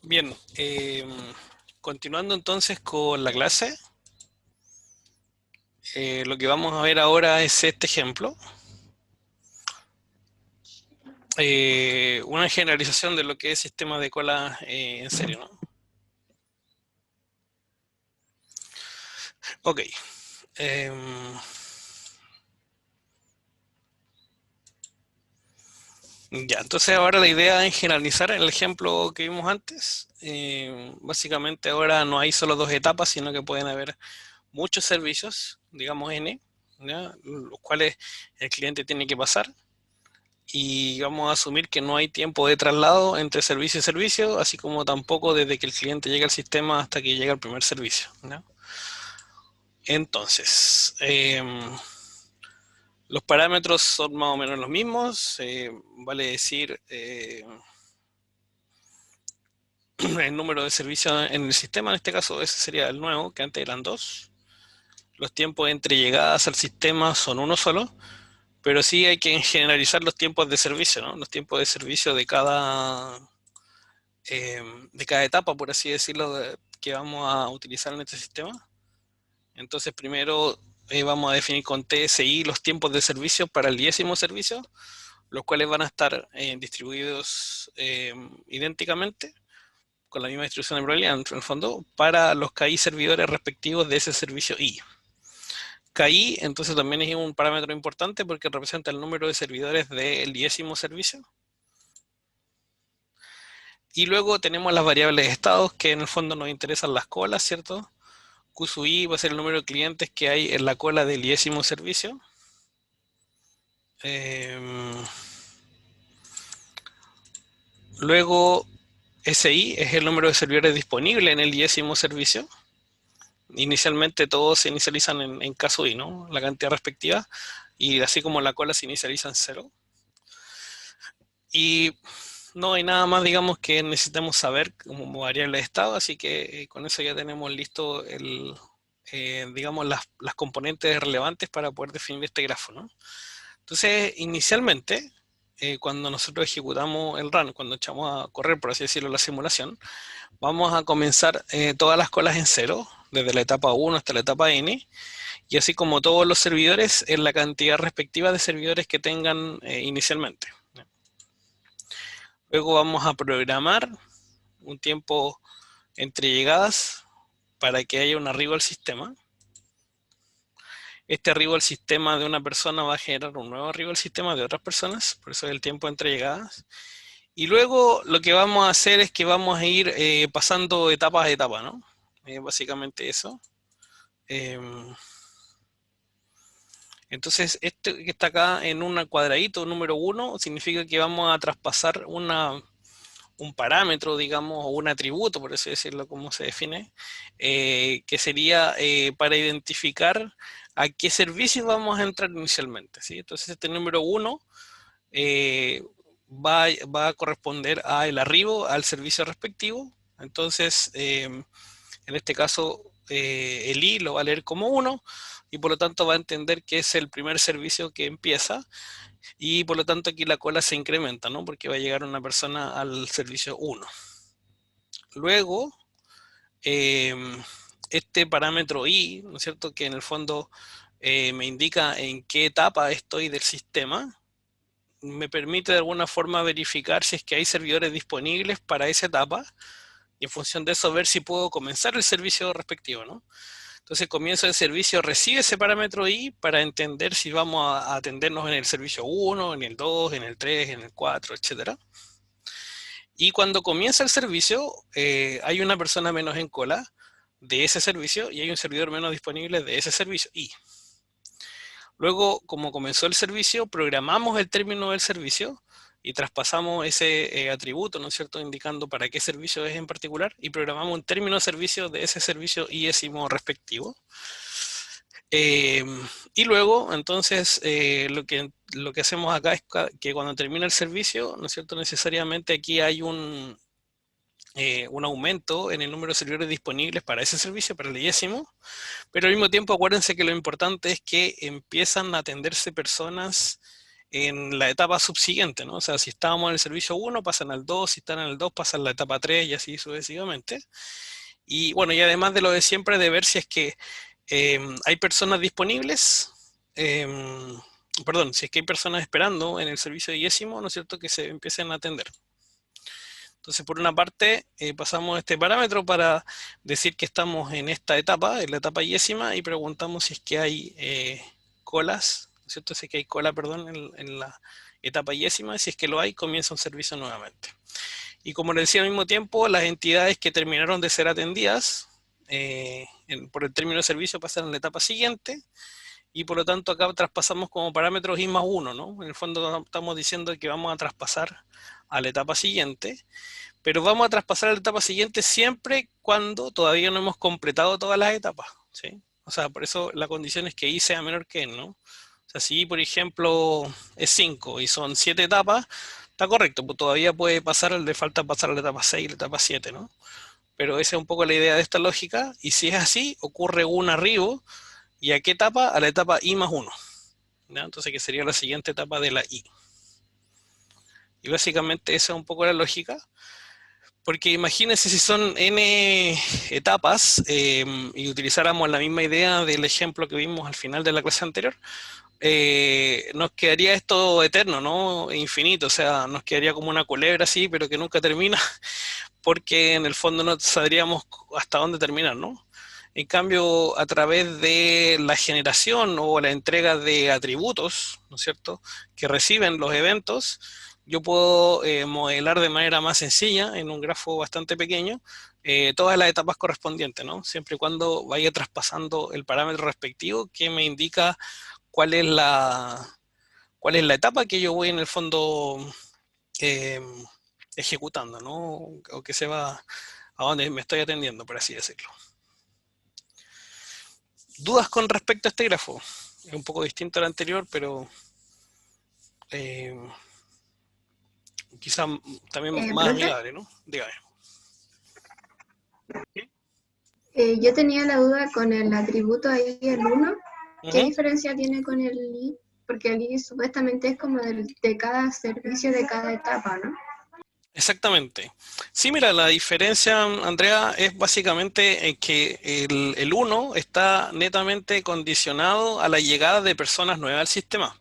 Bien, continuando entonces con la clase, lo que vamos a ver ahora es este ejemplo, una generalización de lo que es sistema de cola en serie, ¿no? Ok, em, ya, entonces ahora la idea es generalizar el ejemplo que vimos antes. Básicamente ahora no hay solo dos etapas, sino que pueden haber muchos servicios, digamos N, ¿ya? Los cuales el cliente tiene que pasar. Y vamos a asumir que no hay tiempo de traslado entre servicio y servicio, así como tampoco desde que el cliente llega al sistema hasta que llega el primer servicio, ¿no? Entonces, los parámetros son más o menos los mismos, vale decir el número de servicios en el sistema, en este caso ese sería el nuevo, que antes eran dos. Los tiempos entre llegadas al sistema son uno solo, pero sí hay que generalizar los tiempos de servicio, ¿no? Los tiempos de servicio de cada etapa, por así decirlo, que vamos a utilizar en este sistema. Entonces, primero vamos a definir con TSI los tiempos de servicio para el 10º servicio, los cuales van a estar distribuidos idénticamente, con la misma distribución de probabilidad, en el fondo, para los KI servidores respectivos de ese servicio I. KI, entonces, también es un parámetro importante porque representa el número de servidores del 10º servicio. Y luego tenemos las variables de estados, que en el fondo nos interesan las colas, ¿cierto? Q sub i va a ser el número de clientes que hay en la cola del 10º servicio. Luego, SI es el número de servidores disponibles en el 10º servicio. Inicialmente todos se inicializan en caso I, ¿no? La cantidad respectiva. Y así como la cola se inicializa en 0. Y no hay nada más, digamos, que necesitamos saber como variable de estado. Así que con eso ya tenemos listo digamos, las componentes relevantes para poder definir este grafo, ¿no? Entonces, inicialmente, cuando nosotros ejecutamos el run, cuando echamos a correr, por así decirlo, la simulación, vamos a comenzar todas las colas en cero, desde la etapa 1 hasta la etapa n, y así como todos los servidores en la cantidad respectiva de servidores que tengan inicialmente. Luego vamos a programar un tiempo entre llegadas para que haya un arribo al sistema. Este arribo al sistema de una persona va a generar un nuevo arribo al sistema de otras personas, por eso es el tiempo entre llegadas. Y luego lo que vamos a hacer es que vamos a ir pasando etapa a etapa, ¿no? Básicamente eso. Eh, entonces, esto que está acá en un cuadradito número 1 significa que vamos a traspasar un parámetro, digamos, o un atributo, por así decirlo, como se define, que sería para identificar a qué servicios vamos a entrar inicialmente, ¿sí? Entonces, este número 1 va a corresponder al arribo al servicio respectivo. Entonces, en este caso, el I lo va a leer como 1 y por lo tanto va a entender que es el primer servicio que empieza y por lo tanto aquí la cola se incrementa, ¿no? Porque va a llegar una persona al servicio 1. Luego, eh, este parámetro I, ¿no es cierto? Que en el fondo me indica en qué etapa estoy del sistema, me permite de alguna forma verificar si es que hay servidores disponibles para esa etapa y en función de eso ver si puedo comenzar el servicio respectivo, ¿no? Entonces comienzo el servicio, recibe ese parámetro I para entender si vamos a atendernos en el servicio 1, en el 2, en el 3, en el 4, etc. Y cuando comienza el servicio, hay una persona menos en cola de ese servicio y hay un servidor menos disponible de ese servicio I. Luego, como comenzó el servicio, programamos el término del servicio y traspasamos ese atributo, ¿no es cierto?, indicando para qué servicio es en particular y programamos un término de servicio de ese servicio ISIMO respectivo. Eh, y luego, entonces, lo que hacemos acá es que cuando termina el servicio, ¿no es cierto?, necesariamente aquí hay un aumento en el número de servidores disponibles para ese servicio, para el 10º, pero al mismo tiempo acuérdense que lo importante es que empiezan a atenderse personas en la etapa subsiguiente, ¿no? O sea, si estábamos en el servicio 1, pasan al 2, si están en el 2, pasan a la etapa 3 y así sucesivamente. Y bueno, y además de lo de siempre, de ver si es que hay personas disponibles, perdón, si es que hay personas esperando en el servicio de Yesimo, ¿no es cierto?, que se empiecen a atender. Entonces, por una parte, pasamos este parámetro para decir que estamos en esta etapa, en la etapa yésima, y preguntamos si es que hay colas, ¿no es cierto? Si es que hay cola, perdón, en la etapa yésima, y si es que lo hay, comienza un servicio nuevamente. Y como le decía al mismo tiempo, las entidades que terminaron de ser atendidas por el término de servicio pasan a la etapa siguiente, y por lo tanto acá traspasamos como parámetros i más 1, ¿no? En el fondo estamos diciendo que vamos a traspasar a la etapa siguiente, pero vamos a traspasar a la etapa siguiente siempre cuando todavía no hemos completado todas las etapas, ¿sí? O sea, por eso la condición es que i sea menor que n, ¿no? O sea, si por ejemplo es 5 y son 7 etapas, está correcto, pues todavía puede pasar, le falta pasar a la etapa 6 y la etapa 7, ¿no? Pero esa es un poco la idea de esta lógica, y si es así, ocurre un arribo, ¿y a qué etapa? A la etapa i más 1, ¿ya? Entonces, que sería la siguiente etapa de la i. Y básicamente esa es un poco la lógica. Porque imagínense si son n etapas y utilizáramos la misma idea del ejemplo que vimos al final de la clase anterior, nos quedaría esto eterno, ¿no? Infinito, o sea, nos quedaría como una culebra así, pero que nunca termina, porque en el fondo no sabríamos hasta dónde terminar, ¿no? En cambio, a través de la generación o la entrega de atributos, ¿no es cierto?, que reciben los eventos, yo puedo modelar de manera más sencilla, en un grafo bastante pequeño, todas las etapas correspondientes, ¿no? Siempre y cuando vaya traspasando el parámetro respectivo que me indica cuál es la etapa que yo voy en el fondo eh, ejecutando, ¿no? O que se va a donde me estoy atendiendo, por así decirlo. ¿Dudas con respecto a este grafo? Es un poco distinto al anterior, pero eh, quizá también más Profe, amigable, ¿no? Dígame. yo tenía la duda con el atributo ahí, el uno. ¿Qué Ujú. diferencia tiene con el i? Porque el i supuestamente es como de cada servicio de cada etapa, ¿no? Exactamente. Sí, mira, la diferencia, Andrea, es básicamente que el 1 está netamente condicionado a la llegada de personas nuevas al sistema.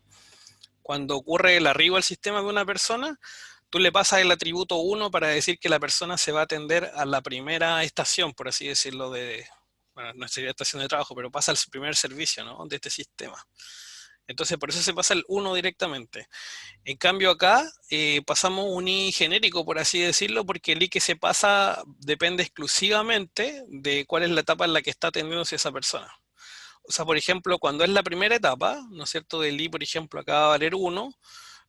Cuando ocurre el arribo al sistema de una persona, tú le pasas el atributo 1 para decir que la persona se va a atender a la primera estación, por así decirlo, bueno, no sería estación de trabajo, pero pasa al primer servicio, ¿no?, de este sistema. Entonces, por eso se pasa el 1 directamente. En cambio acá pasamos un i genérico, por así decirlo, porque el i que se pasa depende exclusivamente de cuál es la etapa en la que está atendiéndose esa persona. O sea, por ejemplo, cuando es la primera etapa, ¿no es cierto?, del i, por ejemplo, acá va a valer 1,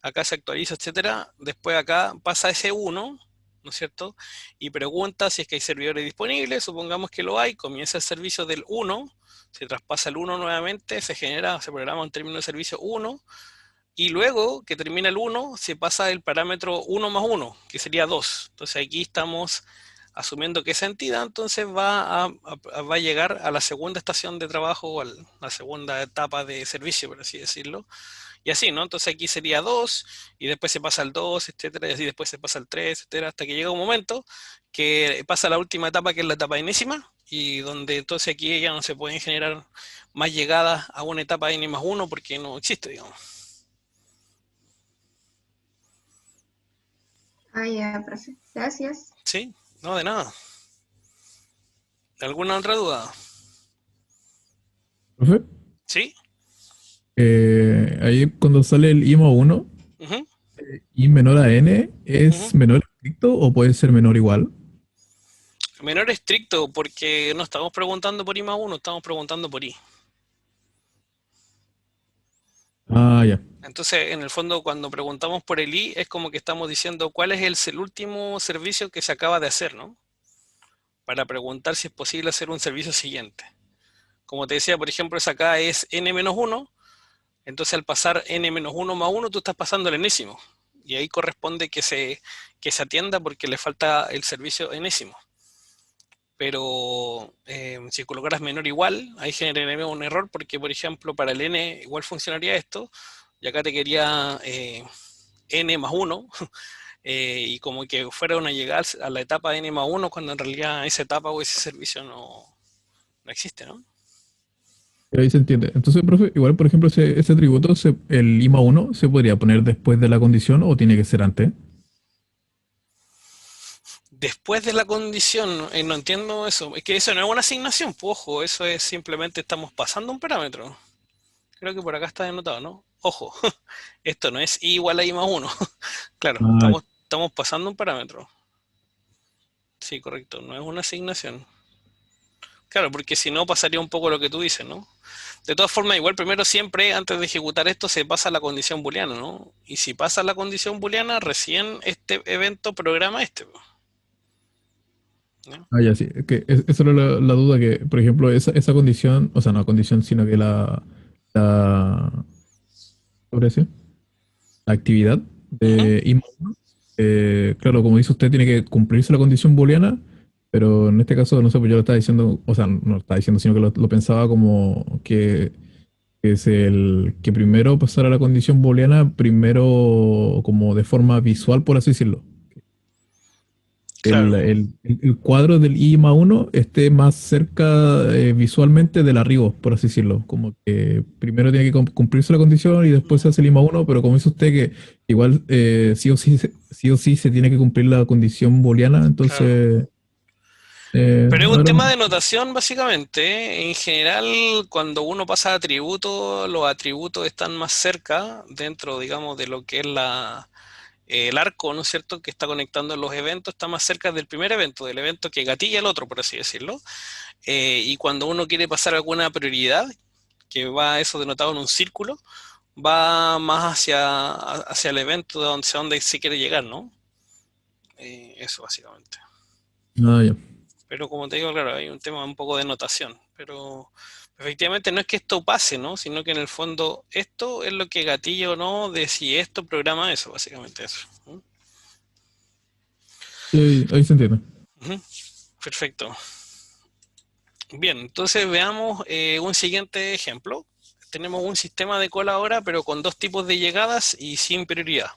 acá se actualiza, etcétera. Después acá pasa ese 1, ¿no es cierto?, y pregunta si es que hay servidores disponibles. Supongamos que lo hay, comienza el servicio del 1, se traspasa el 1 nuevamente, se programa un término de servicio 1, y luego que termina el 1, se pasa el parámetro 1 más 1, que sería 2. Entonces aquí estamos asumiendo que esa entidad entonces va a llegar a la segunda estación de trabajo, o a la segunda etapa de servicio, por así decirlo. Y así, ¿no? Entonces aquí sería 2, y después se pasa al 2, etcétera, y así después se pasa al 3, etcétera, hasta que llega un momento que pasa la última etapa, que es la etapa enésima, y donde entonces aquí ya no se pueden generar más llegadas a una etapa n más 1 porque no existe, digamos. Ah, ya, profe. Gracias. Sí, no, de nada. ¿Alguna otra duda? Profe, ¿Sí? ahí cuando sale el IMO 1, Ujú, I menor a N, ujú. ¿es menor estricto o puede ser menor igual? Menor estricto, porque no estamos preguntando por I más 1, estamos preguntando por I. Ah, ya. Entonces, en el fondo, cuando preguntamos por el I, es como que estamos diciendo cuál es el último servicio que se acaba de hacer, ¿no? Para preguntar si es posible hacer un servicio siguiente. Como te decía, por ejemplo, esa acá es n-1, entonces al pasar n-1 más 1, tú estás pasando el enésimo. Y ahí corresponde que se atienda porque le falta el servicio enésimo. Pero si colocaras menor igual, ahí generaría un error porque, por ejemplo, para el n igual funcionaría esto, y acá te quería n más 1, y como que fuera una llegada a la etapa n más 1, cuando en realidad esa etapa o ese servicio no existe, ¿no? Ahí se entiende. Entonces, profe, igual, por ejemplo, ese atributo, el IMA1, ¿se podría poner después de la condición o tiene que ser antes? Después de la condición, no entiendo eso. Es que eso no es una asignación, pues, ojo, eso es simplemente estamos pasando un parámetro. Creo que por acá está denotado, ¿no? Ojo, esto no es i igual a i más 1. Claro, Ah, estamos pasando un parámetro. Sí, correcto, no es una asignación. Claro, porque si no pasaría un poco lo que tú dices, ¿no? De todas formas, igual primero siempre, antes de ejecutar esto, se pasa la condición booleana, ¿no? Y si pasa la condición booleana, recién este evento programa este, ¿no? ya, sí. Es que esa era la duda que, por ejemplo, esa condición, o sea, no condición, sino que la, ¿cómo se dice? La actividad Ujú. de IMA1, claro, como dice usted, tiene que cumplirse la condición booleana, pero en este caso, no sé, pues yo lo estaba diciendo, o sea, no lo estaba diciendo, sino que lo pensaba como que es el que primero pasara la condición booleana, primero como de forma visual, por así decirlo. Claro, El cuadro del I más uno esté más cerca visualmente del arribo, por así decirlo. Como que primero tiene que cumplirse la condición y después se hace el I más uno, pero como dice usted que igual sí o sí se tiene que cumplir la condición booleana, claro. entonces Pero es un ahora tema de notación, básicamente, ¿eh? En general, cuando uno pasa a atributos, los atributos están más cerca dentro, digamos, de lo que es el arco, ¿no es cierto?, que está conectando los eventos, está más cerca del primer evento, del evento que gatilla el otro, por así decirlo. Y cuando uno quiere pasar alguna prioridad, que va eso denotado en un círculo, va más hacia el evento hacia donde se quiere llegar, ¿no? Eso básicamente. ya. Pero como te digo, claro, hay un tema un poco de notación. Pero efectivamente no es que esto pase, ¿no? Sino que en el fondo esto es lo que gatilla o no de si esto programa eso, básicamente eso. ¿Mm? Sí, ahí se entiende. Ujú. Perfecto. Bien, entonces veamos un siguiente ejemplo. Tenemos un sistema de cola ahora, pero con dos tipos de llegadas y sin prioridad.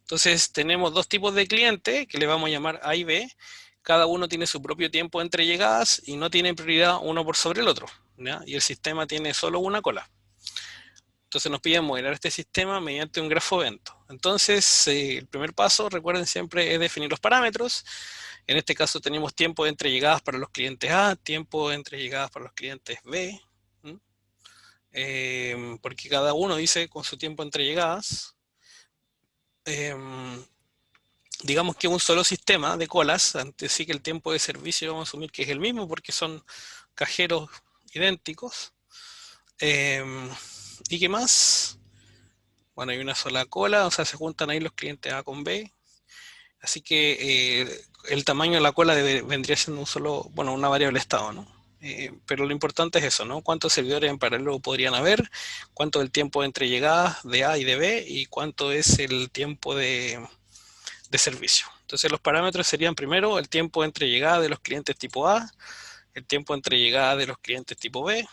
Entonces tenemos dos tipos de clientes que le vamos a llamar A y B. Cada uno tiene su propio tiempo entre llegadas y no tiene prioridad uno por sobre el otro, ¿ya? Y el sistema tiene solo una cola. Entonces nos piden modelar este sistema mediante un grafo evento. Entonces el primer paso, recuerden siempre, es definir los parámetros. En este caso tenemos tiempo entre llegadas para los clientes A, tiempo entre llegadas para los clientes B, porque cada uno dice con su tiempo entre llegadas. Eh, digamos que un solo sistema de colas, antes sí que el tiempo de servicio vamos a asumir que es el mismo porque son cajeros idénticos. Eh, ¿Y qué más? Bueno, hay una sola cola, o sea, se juntan ahí los clientes A con B. Así que el tamaño de la cola vendría siendo un solo, bueno, una variable estado, ¿no? Pero lo importante es eso, ¿no? ¿Cuántos servidores en paralelo podrían haber? ¿Cuánto es el tiempo entre llegadas de A y de B? ¿Y cuánto es el tiempo de servicio? Entonces los parámetros serían primero el tiempo entre llegada de los clientes tipo A, el tiempo entre llegada de los clientes tipo B,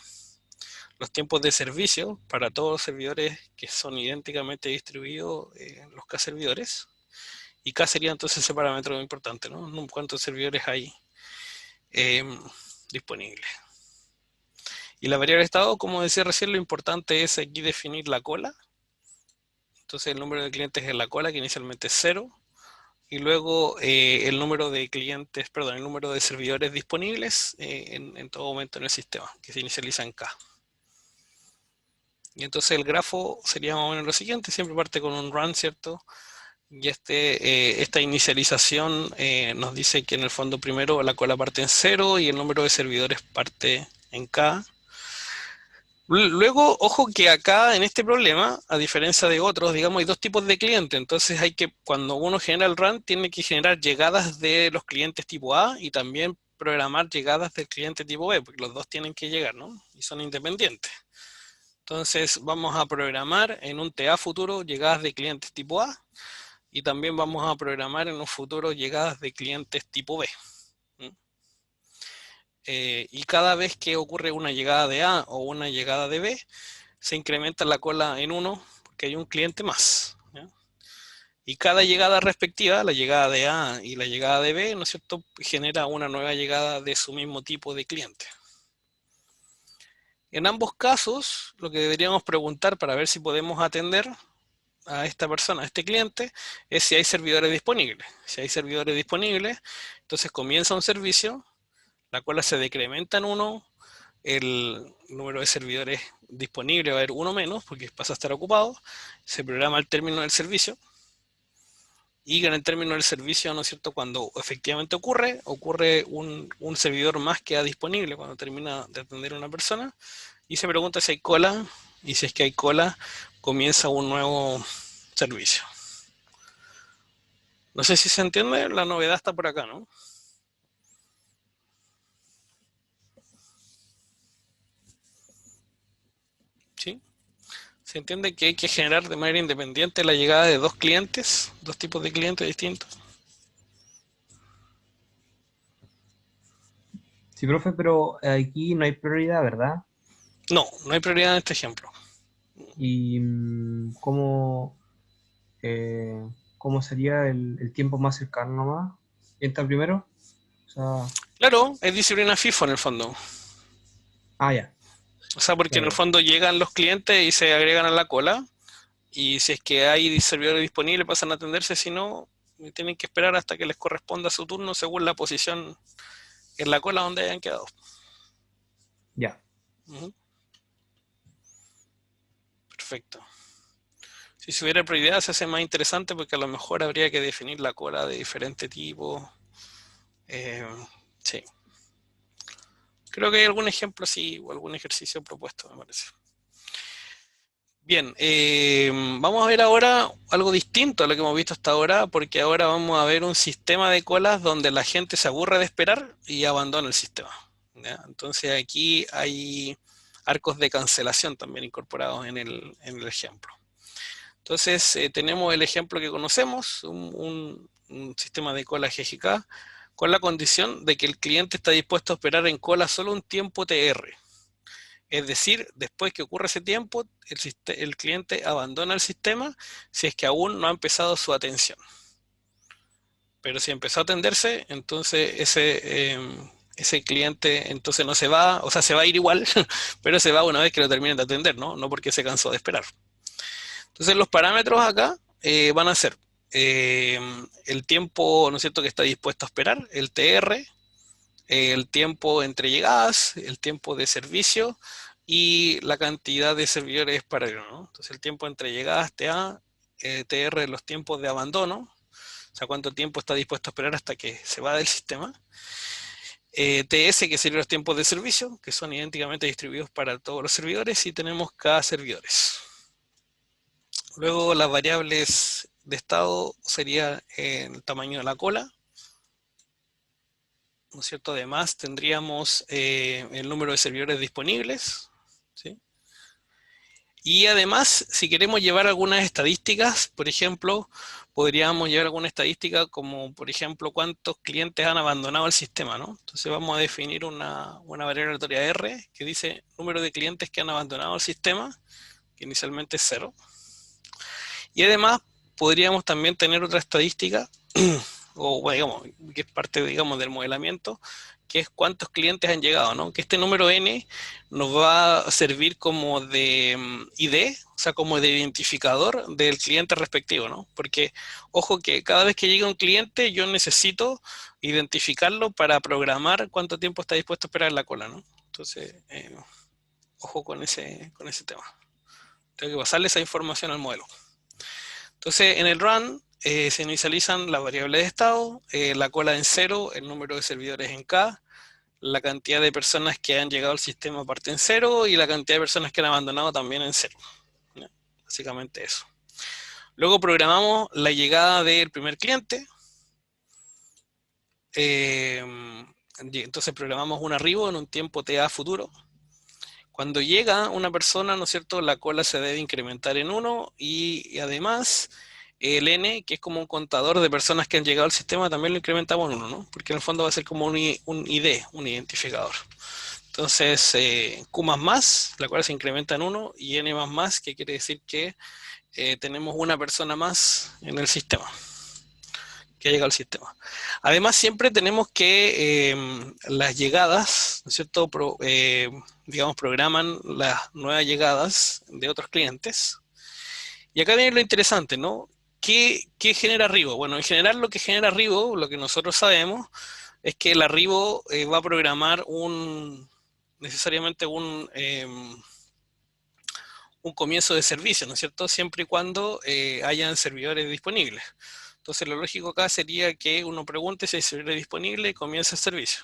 los tiempos de servicio para todos los servidores que son idénticamente distribuidos en los K servidores. Y K sería entonces ese parámetro importante, ¿no? ¿Cuántos servidores hay eh, disponibles? Y la variable estado, como decía recién, lo importante es aquí definir la cola. Entonces el número de clientes en la cola, que inicialmente es 0. Y luego el número de clientes, perdón, el número de servidores disponibles en todo momento en el sistema, que se inicializa en K. Y entonces el grafo sería más o menos lo siguiente, siempre parte con un run, ¿cierto? Y esta inicialización nos dice que en el fondo primero la cola parte en 0 y el número de servidores parte en K. Luego, ojo que acá en este problema, a diferencia de otros, digamos, hay dos tipos de clientes. Entonces hay que, cuando uno genera el run, tiene que generar llegadas de los clientes tipo A y también programar llegadas del cliente tipo B, porque los dos tienen que llegar, ¿no? Y son independientes. Entonces vamos a programar en un TA futuro llegadas de clientes tipo A y también vamos a programar en un futuro llegadas de clientes tipo B. Y cada vez que ocurre una llegada de A o una llegada de B, se incrementa la cola en 1 porque hay un cliente más, ¿ya? Y cada llegada respectiva, la llegada de A y la llegada de B, ¿no es cierto?, genera una nueva llegada de su mismo tipo de cliente. En ambos casos, lo que deberíamos preguntar para ver si podemos atender a esta persona, a este cliente, es si hay servidores disponibles. Si hay servidores disponibles, entonces comienza un servicio, la cola se decrementa en 1, el número de servidores disponibles va a haber 1 menos porque pasa a estar ocupado, se programa el término del servicio, y en el término del servicio, ¿no es cierto?, cuando efectivamente ocurre un servidor más queda disponible cuando termina de atender a una persona, y se pregunta si hay cola, y si es que hay cola, comienza un nuevo servicio. No sé si se entiende, la novedad está por acá, ¿no? ¿Sí? Se entiende que hay que generar de manera independiente la llegada de dos clientes, dos tipos de clientes distintos. Sí, profe, pero aquí no hay prioridad, ¿verdad? No, no hay prioridad en este ejemplo. ¿Y cómo sería el tiempo más cercano nomás? ¿Entra primero? O sea, Claro, es disciplina FIFO en el fondo. ya. O sea, porque Ya, en el ya. fondo llegan los clientes y se agregan a la cola, y si es que hay servidores disponibles pasan a atenderse, si no, tienen que esperar hasta que les corresponda su turno según la posición en la cola donde hayan quedado. Ya. Ujú. Perfecto. Si hubiera prioridad se hace más interesante porque a lo mejor habría que definir la cola de diferente tipo. Sí. Creo que hay algún ejemplo así o algún ejercicio propuesto, me parece. Bien, vamos a ver ahora algo distinto a lo que hemos visto hasta ahora, porque ahora vamos a ver un sistema de colas donde la gente se aburre de esperar y abandona el sistema, ¿ya? Entonces aquí hay arcos de cancelación también incorporados en el ejemplo. Entonces tenemos el ejemplo que conocemos, un sistema de cola GGK, con la condición de que el cliente está dispuesto a esperar en cola solo un tiempo TR. Es decir, después que ocurre ese tiempo, el cliente abandona el sistema si es que aún no ha empezado su atención. Pero si empezó a atenderse, entonces ese cliente entonces no se va, o sea, se va a ir igual, pero se va una vez que lo terminen de atender, ¿no? No porque se cansó de esperar. Entonces los parámetros acá van a ser el tiempo, ¿no es cierto?, que está dispuesto a esperar, el TR, el tiempo entre llegadas, el tiempo de servicio y la cantidad de servidores paralelos, ¿no? Entonces el tiempo entre llegadas, TR, los tiempos de abandono, o sea, cuánto tiempo está dispuesto a esperar hasta que se va del sistema. TS, que serían los tiempos de servicio, que son idénticamente distribuidos para todos los servidores, y tenemos K servidores. Luego las variables de estado sería el tamaño de la cola, ¿no es cierto? Además tendríamos el número de servidores disponibles, ¿sí? Y además, si queremos llevar algunas estadísticas, por ejemplo, podríamos llevar alguna estadística como, por ejemplo, cuántos clientes han abandonado el sistema, ¿no? Entonces vamos a definir una variable aleatoria R que dice número de clientes que han abandonado el sistema, que inicialmente es 0. Y además podríamos también tener otra estadística, o bueno, digamos, que es parte, digamos, del modelamiento, que es cuántos clientes han llegado, ¿no? Que este número n nos va a servir como de ID, o sea, como de identificador del cliente respectivo, ¿no? Porque, ojo que cada vez que llega un cliente, yo necesito identificarlo para programar cuánto tiempo está dispuesto a esperar en la cola, ¿no? Entonces, ojo con ese tema. Tengo que pasarle esa información al modelo. Entonces, en el run se inicializan las variables de estado, la cola en 0, el número de servidores en K, la cantidad de personas que han llegado al sistema parte en 0 y la cantidad de personas que han abandonado también en 0. ¿Ya? Básicamente eso. Luego programamos la llegada del primer cliente. Entonces programamos un arribo en un tiempo TA futuro. Cuando llega una persona, ¿no es cierto?, la cola se debe incrementar en 1 y además el n, que es como un contador de personas que han llegado al sistema, también lo incrementamos en 1, ¿no? Porque en el fondo va a ser como un ID, un identificador. Entonces, Q más más, la cual se incrementa en 1, y N más más, que quiere decir que tenemos una persona más en el sistema, que llega al sistema. Además, siempre tenemos que las llegadas, ¿no es cierto? Digamos, programan las nuevas llegadas de otros clientes. Y acá viene lo interesante, ¿no? ¿Qué genera arribo? Bueno, en general lo que genera arribo, lo que nosotros sabemos, es que el arribo va a programar necesariamente un comienzo de servicio, ¿no es cierto? Siempre y cuando hayan servidores disponibles. Entonces lo lógico acá sería que uno pregunte si hay servidores disponibles y comienza el servicio.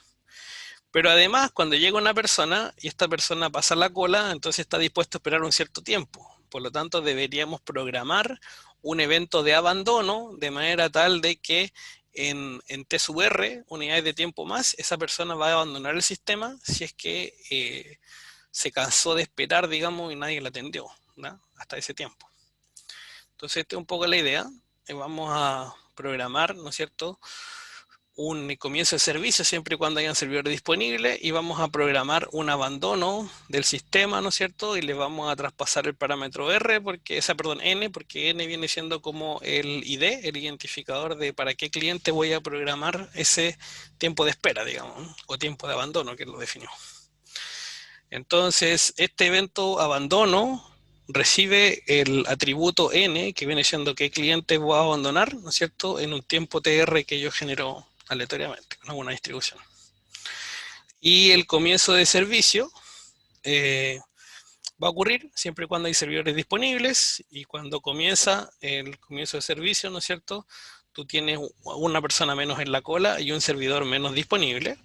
Pero además, cuando llega una persona y esta persona pasa la cola, entonces está dispuesto a esperar un cierto tiempo. Por lo tanto, deberíamos programar un evento de abandono de manera tal de que en T sub R, unidades de tiempo más, esa persona va a abandonar el sistema si es que se cansó de esperar, digamos, y nadie la atendió, ¿no? Hasta ese tiempo. Entonces, esta es un poco la idea. Vamos a programar, ¿no es cierto?, un comienzo de servicio siempre y cuando hayan servidores disponibles, y vamos a programar un abandono del sistema, ¿no es cierto? Y le vamos a traspasar el parámetro R, N, porque N viene siendo como el ID, el identificador de para qué cliente voy a programar ese tiempo de espera, digamos, ¿no? O tiempo de abandono, que lo definió. Entonces, este evento abandono recibe el atributo N, que viene siendo qué cliente voy a abandonar, ¿no es cierto?, en un tiempo TR que yo genero aleatoriamente, con alguna distribución. Y el comienzo de servicio va a ocurrir siempre y cuando hay servidores disponibles, y cuando comienza el comienzo de servicio, ¿no es cierto?, tú tienes una persona menos en la cola y un servidor menos disponible.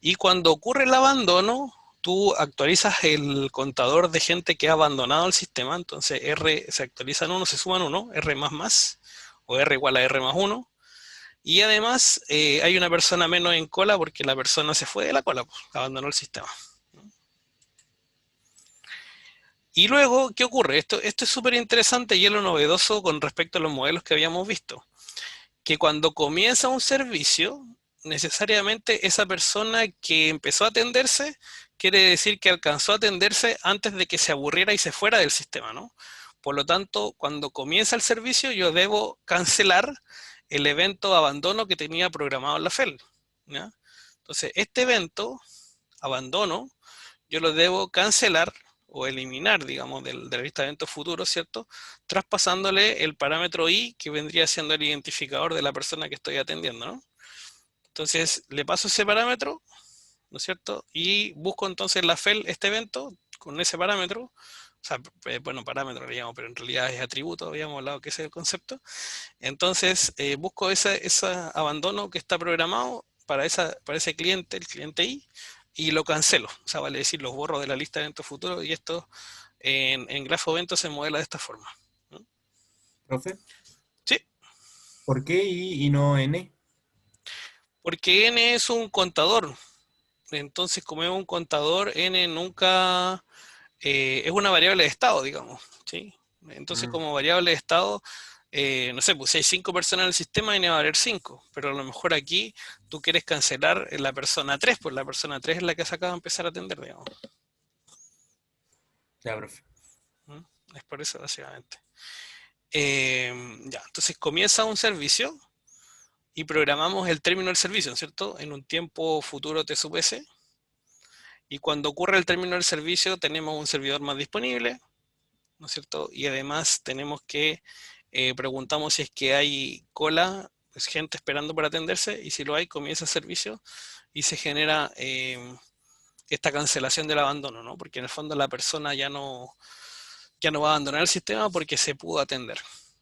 Y cuando ocurre el abandono, tú actualizas el contador de gente que ha abandonado el sistema. Entonces R se actualiza en 1, se suma en 1, R más más, o R igual a R más 1. Y además hay una persona menos en cola porque la persona se fue de la cola, pues, abandonó el sistema. Y luego, ¿qué ocurre? Esto es súper interesante y es lo novedoso con respecto a los modelos que habíamos visto. Que cuando comienza un servicio, necesariamente esa persona que empezó a atenderse, quiere decir que alcanzó a atenderse antes de que se aburriera y se fuera del sistema, ¿no? Por lo tanto, cuando comienza el servicio, yo debo cancelar el evento abandono que tenía programado en la FEL, ¿ya? Entonces, este evento, abandono, yo lo debo cancelar o eliminar, digamos, de la lista de eventos futuros, ¿cierto? Traspasándole el parámetro I, que vendría siendo el identificador de la persona que estoy atendiendo, ¿no? Entonces, le paso ese parámetro, ¿no es cierto? Y busco entonces la FEL, este evento, con ese parámetro. O sea, bueno, parámetro le llamo, pero en realidad es atributo, habíamos hablado que ese es el concepto. Entonces, busco ese abandono que está programado para ese cliente, el cliente I, y lo cancelo. O sea, vale decir, los borro de la lista de eventos futuros, y esto en grafo evento se modela de esta forma, ¿no? ¿Profe? Sí, ¿Por qué I y no N? porque N es un contador. Entonces, como es un contador, N nunca es una variable de estado, digamos, ¿sí? Entonces, como variable de estado, no sé, pues si hay 5 personas en el sistema, N va a haber 5, pero a lo mejor aquí tú quieres cancelar la persona 3, pues la persona 3 es la que se acaba de empezar a atender, digamos. Ya, profe. ¿Mm? Es por eso, básicamente. Ya, entonces comienza un servicio y programamos el término del servicio, ¿no es cierto?, en un tiempo futuro T sub S. Y cuando ocurre el término del servicio, tenemos un servidor más disponible, ¿no es cierto? Y además tenemos que preguntamos si es que hay cola, pues gente esperando para atenderse, y si lo hay, comienza el servicio y se genera esta cancelación del abandono, ¿no? Porque en el fondo la persona ya no va a abandonar el sistema porque se pudo atender.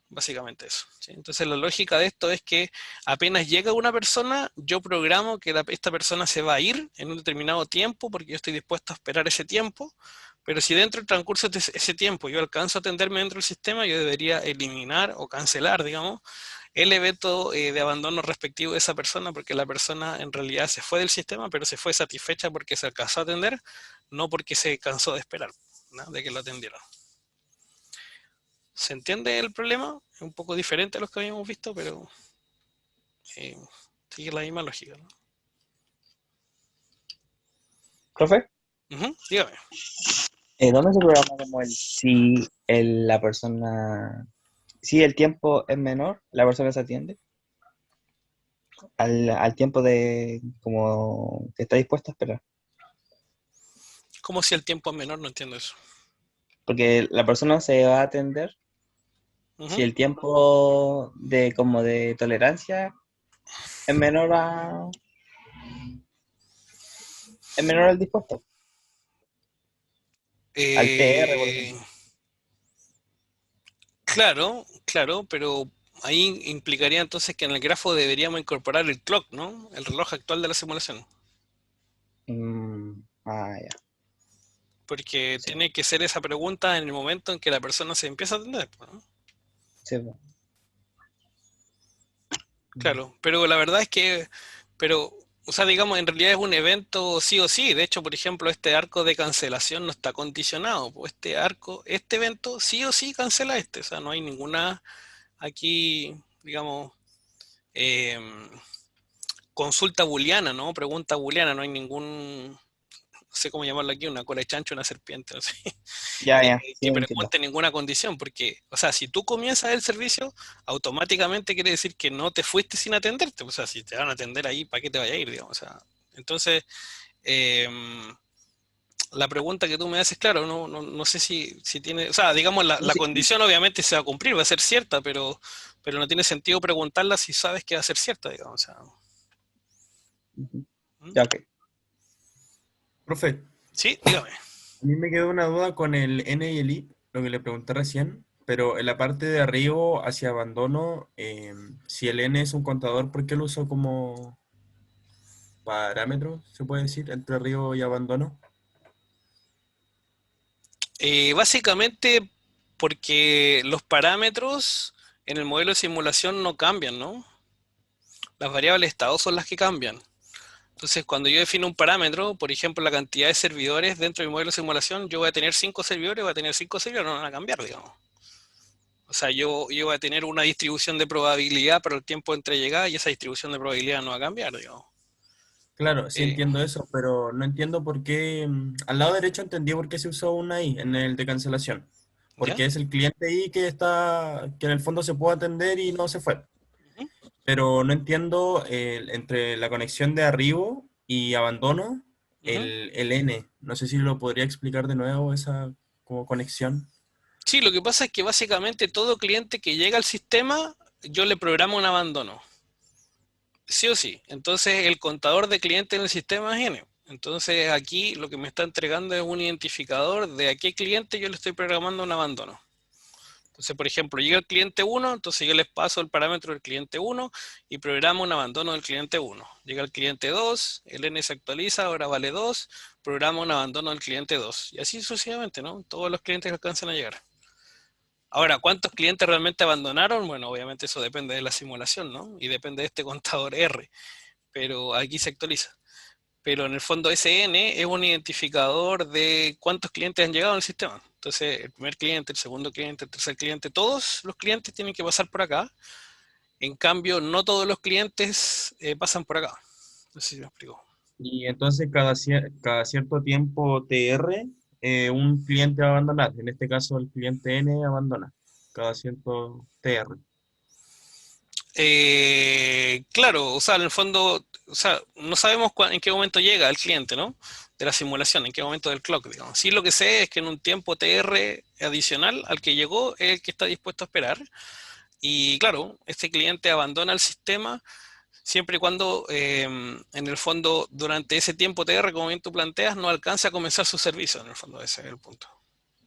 Básicamente eso, ¿sí? Entonces la lógica de esto es que apenas llega una persona, yo programo que esta persona se va a ir en un determinado tiempo porque yo estoy dispuesto a esperar ese tiempo, pero si dentro del transcurso de ese tiempo yo alcanzo a atenderme dentro del sistema, yo debería eliminar o cancelar, digamos, el evento de abandono respectivo de esa persona, porque la persona en realidad se fue del sistema, pero se fue satisfecha porque se alcanzó a atender, no porque se cansó de esperar, ¿no?, de que lo atendieron. ¿Se entiende el problema? Es un poco diferente a los que habíamos visto, pero sigue la misma lógica, ¿no? ¿Profe? Dígame. ¿Dónde se programa como la persona, si el tiempo es menor, la persona se atiende al tiempo de como que está dispuesta a esperar? ¿Cómo si el tiempo es menor? No entiendo eso. Porque la persona se va a atender si Ujú. el tiempo de como de tolerancia es menor es menor al dispuesto, al TR, por Eh, ejemplo. claro, claro, pero ahí implicaría entonces que en el grafo deberíamos incorporar el clock, ¿no? El reloj actual de la simulación. Ya, Porque sí, tiene que ser esa pregunta en el momento en que la persona se empieza a atender, ¿no? sí, po. Claro, pero la verdad es que, pero, o sea, digamos, en realidad es un evento sí o sí. De hecho, por ejemplo, este arco de cancelación no está condicionado. Pues este evento sí o sí cancela este. O sea, no hay ninguna aquí, digamos, em, consulta booleana, ¿no? Pregunta booleana, no hay ningún, no sé cómo llamarlo aquí, una cola de chancho, una serpiente, no sé, Ya, sí, que entiendo. pregunte ninguna condición, porque, o sea, si tú comienzas el servicio, automáticamente quiere decir que no te fuiste sin atenderte, o sea, si te van a atender ahí, ¿para qué te vaya a ir, digamos? O sea, entonces, eh, la pregunta que tú me haces, claro, no sé si tiene, o sea, digamos, No, la sí, condición obviamente se va a cumplir, va a ser cierta, pero no tiene sentido preguntarla si sabes que va a ser cierta, digamos, o sea, ujú. ¿Mm? Ya, ok. Profe, Sí, dígame. a mí me quedó una duda con el N y el I, lo que le pregunté recién, pero en la parte de arriba hacia abandono, si el N es un contador, ¿por qué lo uso como parámetro, se puede decir, entre arriba y abandono? Básicamente porque los parámetros en el modelo de simulación no cambian, ¿no? Las variables de estado son las que cambian. Entonces, cuando yo defino un parámetro, por ejemplo, la cantidad de servidores dentro del modelo de simulación, yo voy a tener 5 servidores, voy a tener 5 servidores, no van a cambiar, digamos. O sea, yo voy a tener una distribución de probabilidad para el tiempo entre llegadas y esa distribución de probabilidad no va a cambiar, digamos. Claro, sí Eh, entiendo eso, pero no entiendo por qué, al lado derecho entendí por qué se usó una I en el de cancelación, ¿Ya? porque es el cliente I que en el fondo se puede atender y no se fue. Ujú, Pero no entiendo entre la conexión de arribo y abandono, ujú. el N. No sé si lo podría explicar de nuevo esa como conexión. Sí, lo que pasa es que básicamente todo cliente que llega al sistema, yo le programo un abandono. Sí o sí. Entonces el contador de clientes en el sistema es N. Entonces aquí lo que me está entregando es un identificador de a qué cliente yo le estoy programando un abandono. Entonces, por ejemplo, llega el cliente 1, entonces yo les paso el parámetro del cliente 1 y programo un abandono del cliente 1. Llega el cliente 2, el N se actualiza, ahora vale 2, programa un abandono del cliente 2. Y así sucesivamente, ¿no? Todos los clientes que alcancen a llegar. Ahora, ¿cuántos clientes realmente abandonaron? Bueno, obviamente eso depende de la simulación, ¿no? Y depende de este contador R, pero aquí se actualiza. Pero en el fondo SN es un identificador de cuántos clientes han llegado al sistema. Entonces, el primer cliente, el segundo cliente, el tercer cliente, todos los clientes tienen que pasar por acá. En cambio, no todos los clientes pasan por acá. No sé si me explico. Y entonces cada cierto tiempo TR, un cliente va a abandonar. En este caso, el cliente N abandona cada cierto TR. Claro, o sea, en el fondo, o sea, no sabemos en qué momento llega el cliente, ¿no? De la simulación, en qué momento del clock, digamos. Sí, lo que sé es que en un tiempo TR adicional al que llegó es el que está dispuesto a esperar. Y claro, este cliente abandona el sistema siempre y cuando, en el fondo, durante ese tiempo TR, como bien tú planteas, no alcance a comenzar su servicio, en el fondo, ese es el punto.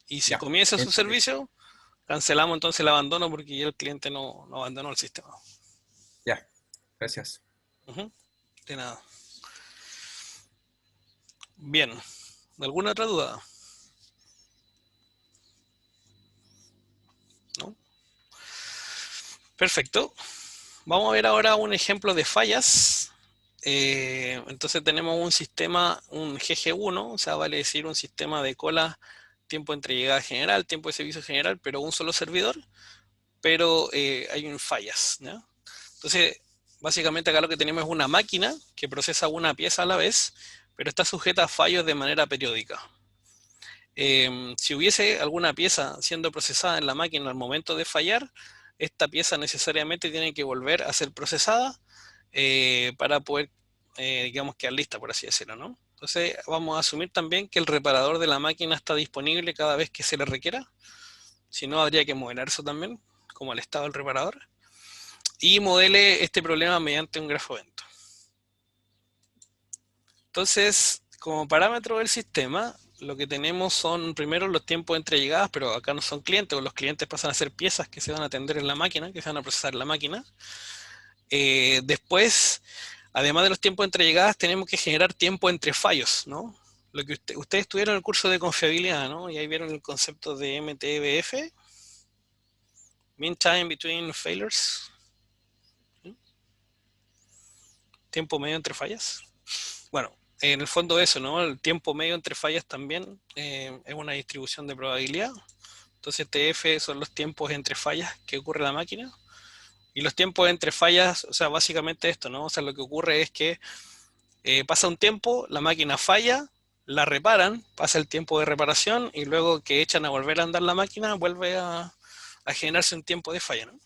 Y si Ya, comienza su entendido. servicio, cancelamos entonces el abandono porque ya el cliente no abandonó el sistema. Ya, gracias. Ujú, de nada. Bien, ¿alguna otra duda? ¿No? Perfecto. Vamos a ver ahora un ejemplo de fallas. Entonces tenemos un sistema, un GG1, o sea, vale decir un sistema de cola, tiempo entre llegada general, tiempo de servicio general, pero un solo servidor, pero hay un fallas, ¿ya? Entonces, básicamente acá lo que tenemos es una máquina que procesa una pieza a la vez, pero está sujeta a fallos de manera periódica. Si hubiese alguna pieza siendo procesada en la máquina al momento de fallar, esta pieza necesariamente tiene que volver a ser procesada para poder, digamos, quedar lista, por así decirlo, ¿no? Entonces vamos a asumir también que el reparador de la máquina está disponible cada vez que se le requiera. Si no, habría que modelar eso también, como el estado del reparador. Y modele este problema mediante un grafo evento. Entonces, como parámetro del sistema, lo que tenemos son primero los tiempos entre llegadas, pero acá no son clientes, o los clientes pasan a ser piezas que se van a atender en la máquina, que se van a procesar en la máquina. Después, además de los tiempos entre llegadas, tenemos que generar tiempo entre fallos, ¿no? Lo que ustedes tuvieron en el curso de confiabilidad, ¿no? Y ahí vieron el concepto de MTBF, Mean Time Between Failures. ¿Sí? Tiempo medio entre fallas. Bueno, en el fondo eso, ¿no? El tiempo medio entre fallas también es una distribución de probabilidad. Entonces TF son los tiempos entre fallas que ocurre en la máquina. Y los tiempos entre fallas, o sea, básicamente esto, ¿no? O sea, lo que ocurre es que pasa un tiempo, la máquina falla, la reparan, pasa el tiempo de reparación y luego que echan a volver a andar la máquina, vuelve a generarse un tiempo de falla, ¿no?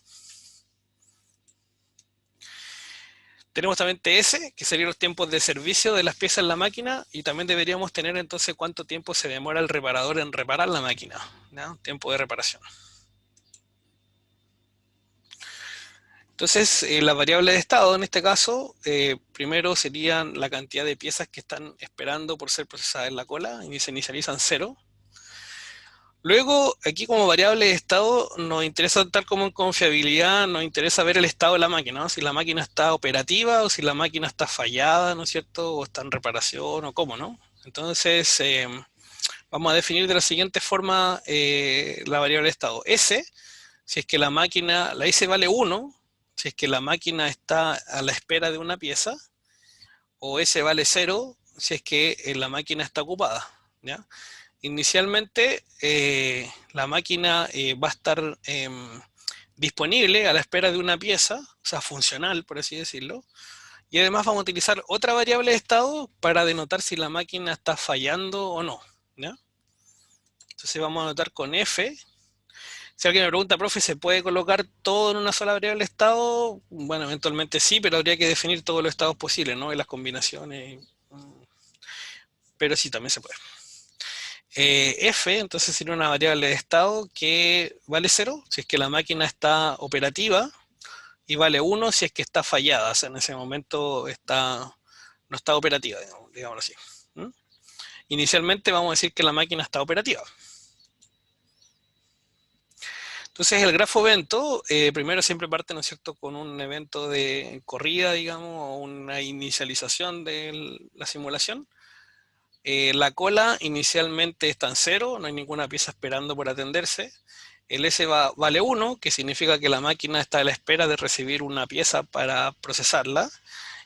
Tenemos también TS, que serían los tiempos de servicio de las piezas en la máquina, y también deberíamos tener entonces cuánto tiempo se demora el reparador en reparar la máquina, ¿no? Tiempo de reparación. Entonces, la variable de estado en este caso, primero serían la cantidad de piezas que están esperando por ser procesadas en la cola, y se inicializan 0. Luego, aquí como variable de estado, nos interesa, tal como en confiabilidad, nos interesa ver el estado de la máquina, ¿no? Si la máquina está operativa o si la máquina está fallada, ¿no es cierto? O está en reparación o cómo, ¿no? Entonces, vamos a definir de la siguiente forma la variable de estado. S, si es que la máquina, la S vale 1, si es que la máquina está a la espera de una pieza, o S vale 0, si es que la máquina está ocupada, ¿ya? Inicialmente, la máquina va a estar disponible a la espera de una pieza, o sea, funcional, por así decirlo. Y además vamos a utilizar otra variable de estado para denotar si la máquina está fallando o no, ¿ya? Entonces vamos a anotar con F. Si alguien me pregunta, profe, ¿se puede colocar todo en una sola variable de estado? Bueno, eventualmente sí, pero habría que definir todos los estados posibles, ¿no? Y las combinaciones. Pero sí, también se puede. F, entonces sería una variable de estado que vale 0 si es que la máquina está operativa y vale 1 si es que está fallada, o sea, en ese momento no está operativa, digámoslo así. Inicialmente vamos a decir que la máquina está operativa. Entonces el grafo evento, primero siempre parte, ¿no es cierto?, con un evento de corrida, digamos, o una inicialización de la simulación. La cola inicialmente está en 0, no hay ninguna pieza esperando por atenderse. El S vale 1, que significa que la máquina está a la espera de recibir una pieza para procesarla.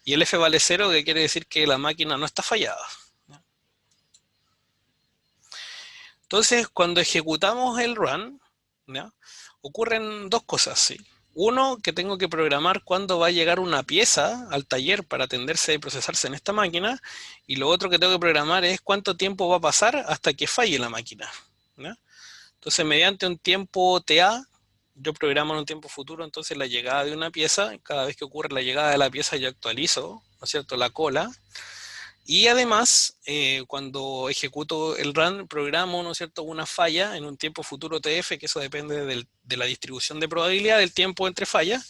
Y el F vale 0, que quiere decir que la máquina no está fallada. Entonces, cuando ejecutamos el run, ¿ya?, ocurren dos cosas, ¿sí? Uno, que tengo que programar cuándo va a llegar una pieza al taller para atenderse y procesarse en esta máquina. Y lo otro que tengo que programar es cuánto tiempo va a pasar hasta que falle la máquina, ¿ya? Entonces, mediante un tiempo TA, yo programo en un tiempo futuro entonces la llegada de una pieza. Cada vez que ocurre la llegada de la pieza yo actualizo, ¿no es cierto?, la cola. Y además, cuando ejecuto el run, programo, ¿no es cierto?, una falla en un tiempo futuro TF, que eso depende de la distribución de probabilidad del tiempo entre fallas.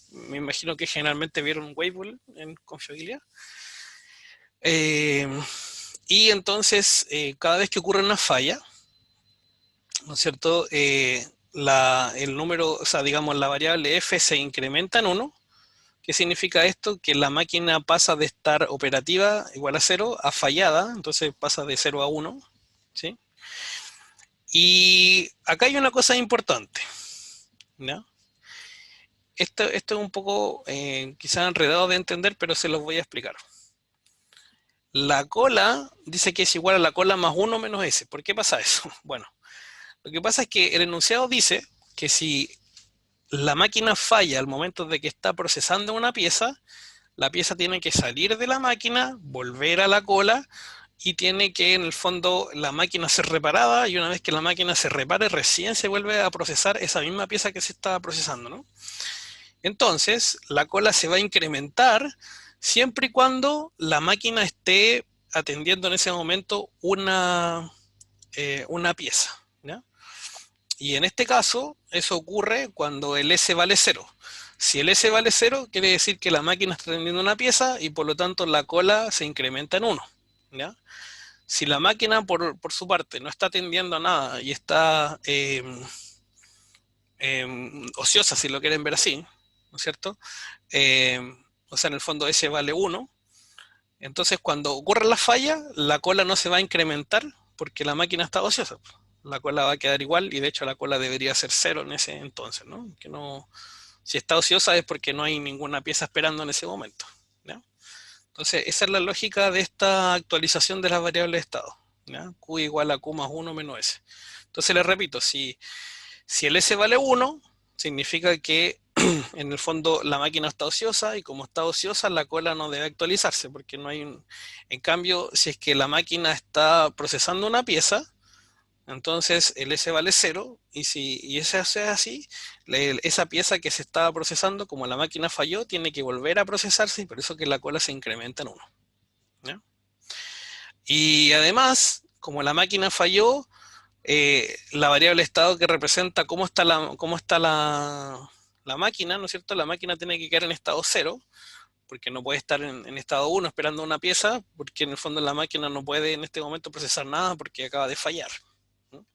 Me imagino que generalmente vieron Weibull en confiabilidad. Y entonces, cada vez que ocurre una falla, ¿no es cierto?, el número, o sea, digamos, la variable f se incrementa en 1. ¿Qué significa esto? Que la máquina pasa de estar operativa igual a 0 a fallada, entonces pasa de 0 a 1, ¿sí? Y acá hay una cosa importante, ¿no? Esto es un poco quizá enredado de entender, pero se los voy a explicar. La cola dice que es igual a la cola más 1 menos S. ¿Por qué pasa eso? Bueno, lo que pasa es que el enunciado dice que si la máquina falla al momento de que está procesando una pieza, la pieza tiene que salir de la máquina, volver a la cola, y tiene que, en el fondo, la máquina ser reparada, y una vez que la máquina se repare, recién se vuelve a procesar esa misma pieza que se estaba procesando, ¿no? Entonces, la cola se va a incrementar siempre y cuando la máquina esté atendiendo en ese momento una pieza, ¿ya? Y en este caso, eso ocurre cuando el S vale 0. Si el S vale 0, quiere decir que la máquina está atendiendo una pieza y por lo tanto la cola se incrementa en 1, ¿ya? Si la máquina por su parte no está atendiendo a nada y está ociosa, si lo quieren ver así, ¿no es cierto? O sea, en el fondo S vale 1. Entonces, cuando ocurre la falla, la cola no se va a incrementar porque la máquina está ociosa. La cola va a quedar igual y de hecho la cola debería ser 0 en ese entonces, ¿no? Que no, si está ociosa es porque no hay ninguna pieza esperando en ese momento, ¿ya? Entonces, esa es la lógica de esta actualización de las variables de estado, ¿ya? Q igual a Q más 1 menos S. Entonces, les repito, si el S vale 1, significa que en el fondo la máquina está ociosa, y como está ociosa la cola no debe actualizarse porque no hay un... En cambio, si es que la máquina está procesando una pieza, entonces el S vale 0, y eso es así, esa pieza que se estaba procesando, como la máquina falló, tiene que volver a procesarse, y por eso que la cola se incrementa en 1, ¿ya? Y además, como la máquina falló, la variable estado que representa cómo está la máquina, ¿no es cierto? La máquina tiene que quedar en estado 0, porque no puede estar en estado 1 esperando una pieza, porque en el fondo la máquina no puede en este momento procesar nada porque acaba de fallar, ¿no?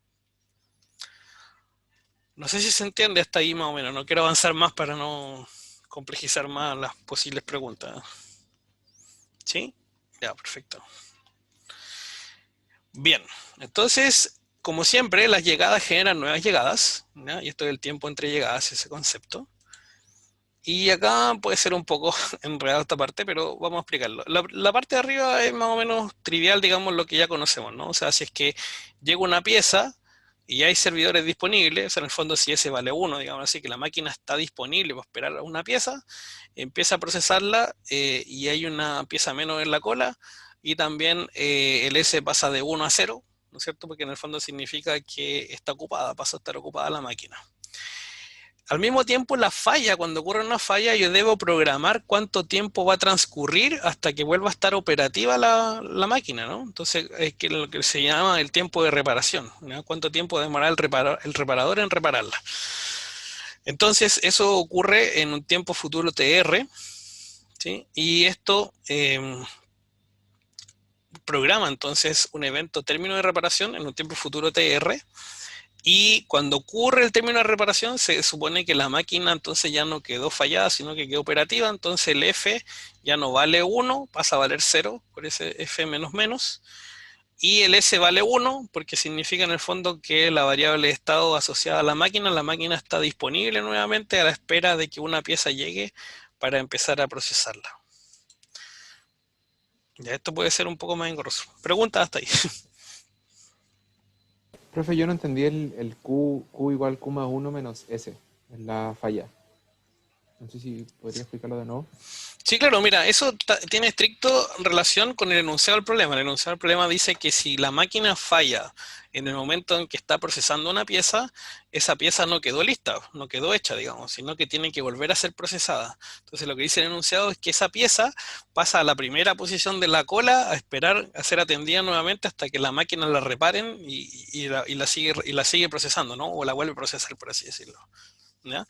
No sé si se entiende hasta ahí más o menos, no quiero avanzar más para no complejizar más las posibles preguntas. ¿Sí? Ya, perfecto. Bien, entonces, como siempre, las llegadas generan nuevas llegadas, ¿ya? Y esto es el tiempo entre llegadas, ese concepto. Y acá puede ser un poco enredado esta parte, pero vamos a explicarlo. La parte de arriba es más o menos trivial, digamos, lo que ya conocemos, ¿no? O sea, si es que llega una pieza y hay servidores disponibles, o sea, en el fondo si ese vale 1, digamos así, que la máquina está disponible para esperar a una pieza, empieza a procesarla, y hay una pieza menos en la cola, y también el S pasa de 1 a 0, ¿no es cierto? Porque en el fondo significa que está ocupada, pasa a estar ocupada la máquina. Al mismo tiempo, la falla, cuando ocurre una falla, yo debo programar cuánto tiempo va a transcurrir hasta que vuelva a estar operativa la máquina, ¿no? Entonces, es que lo que se llama el tiempo de reparación, ¿no? Cuánto tiempo demora el reparador en repararla. Entonces, eso ocurre en un tiempo futuro TR, ¿sí? Y esto programa entonces un evento término de reparación en un tiempo futuro TR. Y cuando ocurre el término de reparación, se supone que la máquina entonces ya no quedó fallada, sino que quedó operativa. Entonces el F ya no vale 1, pasa a valer 0, por ese F menos menos. Y el S vale 1, porque significa en el fondo que la variable de estado asociada a la máquina está disponible nuevamente a la espera de que una pieza llegue para empezar a procesarla. Ya esto puede ser un poco más engorroso. Preguntas hasta ahí. Profe, yo no entendí el Q igual Q más 1 menos S, en la falla. No sé si podría explicarlo de nuevo. Sí, claro, mira, eso tiene estricto relación con el enunciado del problema. El enunciado del problema dice que si la máquina falla en el momento en que está procesando una pieza, esa pieza no quedó lista, no quedó hecha, digamos, sino que tiene que volver a ser procesada. Entonces lo que dice el enunciado es que esa pieza pasa a la primera posición de la cola a esperar a ser atendida nuevamente hasta que la máquina la reparen y la sigue procesando, ¿no? O la vuelve a procesar, por así decirlo, ¿ya?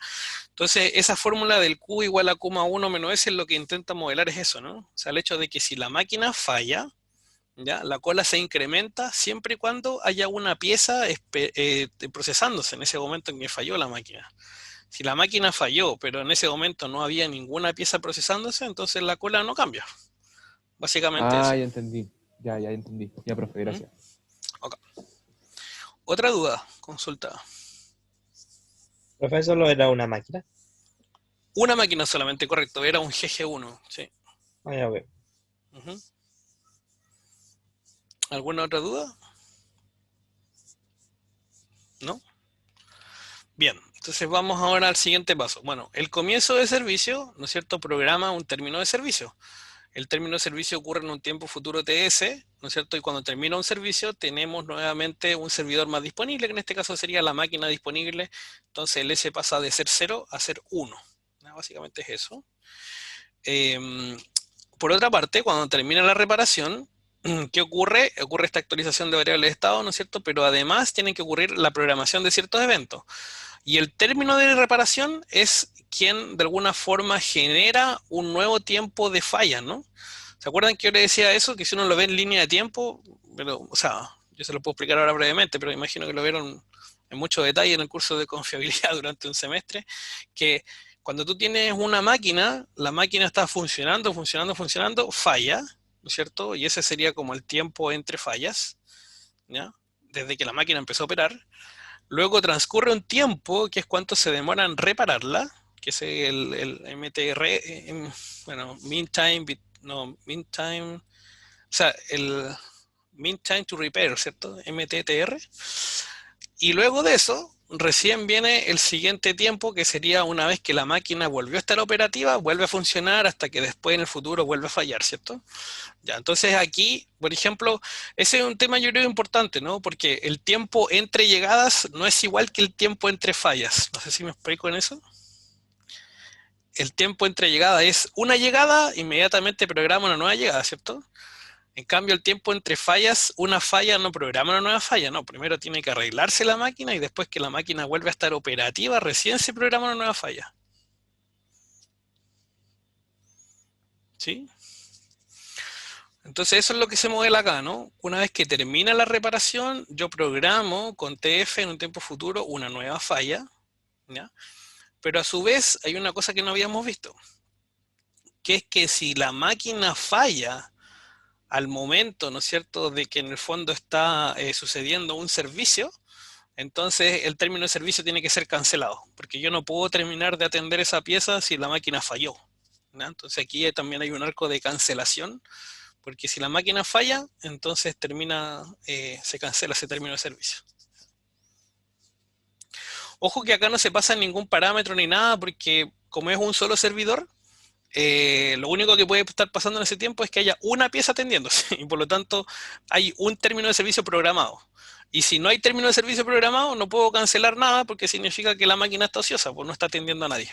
Entonces, esa fórmula del Q igual a Q más 1 menos S, lo que intenta modelar es eso, ¿no? O sea, el hecho de que si la máquina falla, ¿ya? La cola se incrementa siempre y cuando haya una pieza procesándose en ese momento en que falló la máquina. Si la máquina falló, pero en ese momento no había ninguna pieza procesándose, entonces la cola no cambia. Básicamente eso. Ah, ya entendí. Ya entendí. Ya, profe, gracias. Ok. Otra duda, consulta. Profe, ¿solo era una máquina? Una máquina solamente, correcto, era un GG1, sí. Ah, ya veo. Ujú. ¿Alguna otra duda? ¿No? Bien, Entonces vamos ahora al siguiente paso. Bueno, el comienzo de servicio, ¿no es cierto?, programa un término de servicio. El término de servicio ocurre en un tiempo futuro TS, ¿no es cierto? Y cuando termina un servicio, tenemos nuevamente un servidor más disponible, que en este caso sería la máquina disponible. Entonces el S pasa de ser 0 a ser 1. Básicamente es eso. Por otra parte, cuando termina la reparación, ¿qué ocurre? Ocurre esta actualización de variables de estado, ¿no es cierto? Pero además tiene que ocurrir la programación de ciertos eventos. Y el término de reparación es quien de alguna forma genera un nuevo tiempo de falla, ¿no? ¿Se acuerdan que yo les decía eso? Que si uno lo ve en línea de tiempo, pero, o sea, yo se lo puedo explicar ahora brevemente, pero imagino que lo vieron en mucho detalle en el curso de confiabilidad durante un semestre, que cuando tú tienes una máquina, la máquina está funcionando, falla, ¿no es cierto? Y ese sería como el tiempo entre fallas, ¿ya? Desde que la máquina empezó a operar. Luego transcurre un tiempo, que es cuánto se demora en repararla, que es el MTR, bueno, mean time, o sea, el mean time to repair, ¿cierto? MTTR. Y luego de eso, recién viene el siguiente tiempo, que sería una vez que la máquina volvió a estar operativa, vuelve a funcionar hasta que después en el futuro vuelve a fallar, ¿cierto? Ya, entonces aquí, por ejemplo, ese es un tema yo creo importante, ¿no? Porque el tiempo entre llegadas no es igual que el tiempo entre fallas. No sé si me explico en eso. El tiempo entre llegadas es una llegada, inmediatamente programa una nueva llegada, ¿cierto? En cambio, el tiempo entre fallas, una falla no programa una nueva falla, no. Primero tiene que arreglarse la máquina y después que la máquina vuelve a estar operativa, recién se programa una nueva falla. ¿Sí? Entonces eso es lo que se modela acá, ¿no? Una vez que termina la reparación, yo programo con TF en un tiempo futuro una nueva falla, ¿ya? Pero a su vez hay una cosa que no habíamos visto, que es que si la máquina falla al momento, ¿no es cierto?, de que en el fondo está sucediendo un servicio, entonces el término de servicio tiene que ser cancelado, porque yo no puedo terminar de atender esa pieza si la máquina falló, ¿ya? Entonces aquí también hay un arco de cancelación, porque si la máquina falla, entonces se cancela ese término de servicio. Ojo que acá no se pasa ningún parámetro ni nada, porque como es un solo servidor, lo único que puede estar pasando en ese tiempo es que haya una pieza atendiéndose, y por lo tanto hay un término de servicio programado. Y si no hay término de servicio programado, no puedo cancelar nada, porque significa que la máquina está ociosa, pues no está atendiendo a nadie.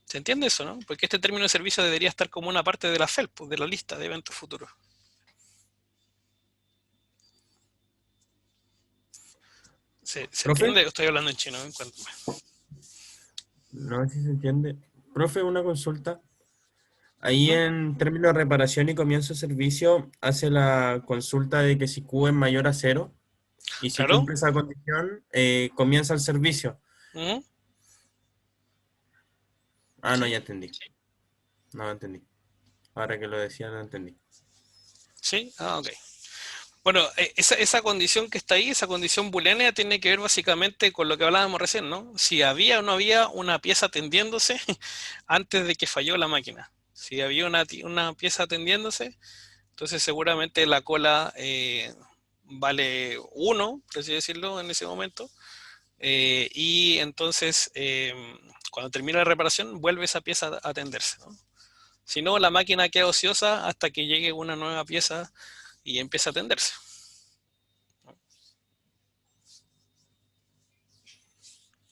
¿Se entiende eso, no? Porque este término de servicio debería estar como una parte de la FEL, pues, de la lista de eventos futuros. ¿Se ¿Profe? entiende o estoy hablando en chino? Cuéntame. No sé si se entiende. Profe, una consulta. Ahí ¿Mm? en términos de reparación y comienzo de servicio, hace la consulta de que si Q es mayor a 0 y si ¿Claro? cumple esa condición, comienza el servicio. ¿Mm? Ah, no, Sí. ya entendí. No entendí. Ahora que lo decía, no entendí. ¿Sí? Ah, ok. Bueno, esa condición que está ahí, esa condición booleana, tiene que ver básicamente con lo que hablábamos recién, ¿no? Si había o no había una pieza atendiéndose antes de que falló la máquina. Si había una pieza atendiéndose, entonces seguramente la cola vale 1, por así decirlo, en ese momento. Y entonces, cuando termina la reparación, vuelve esa pieza a atenderse, ¿no? Si no, la máquina queda ociosa hasta que llegue una nueva pieza y empieza a atenderse. Profe,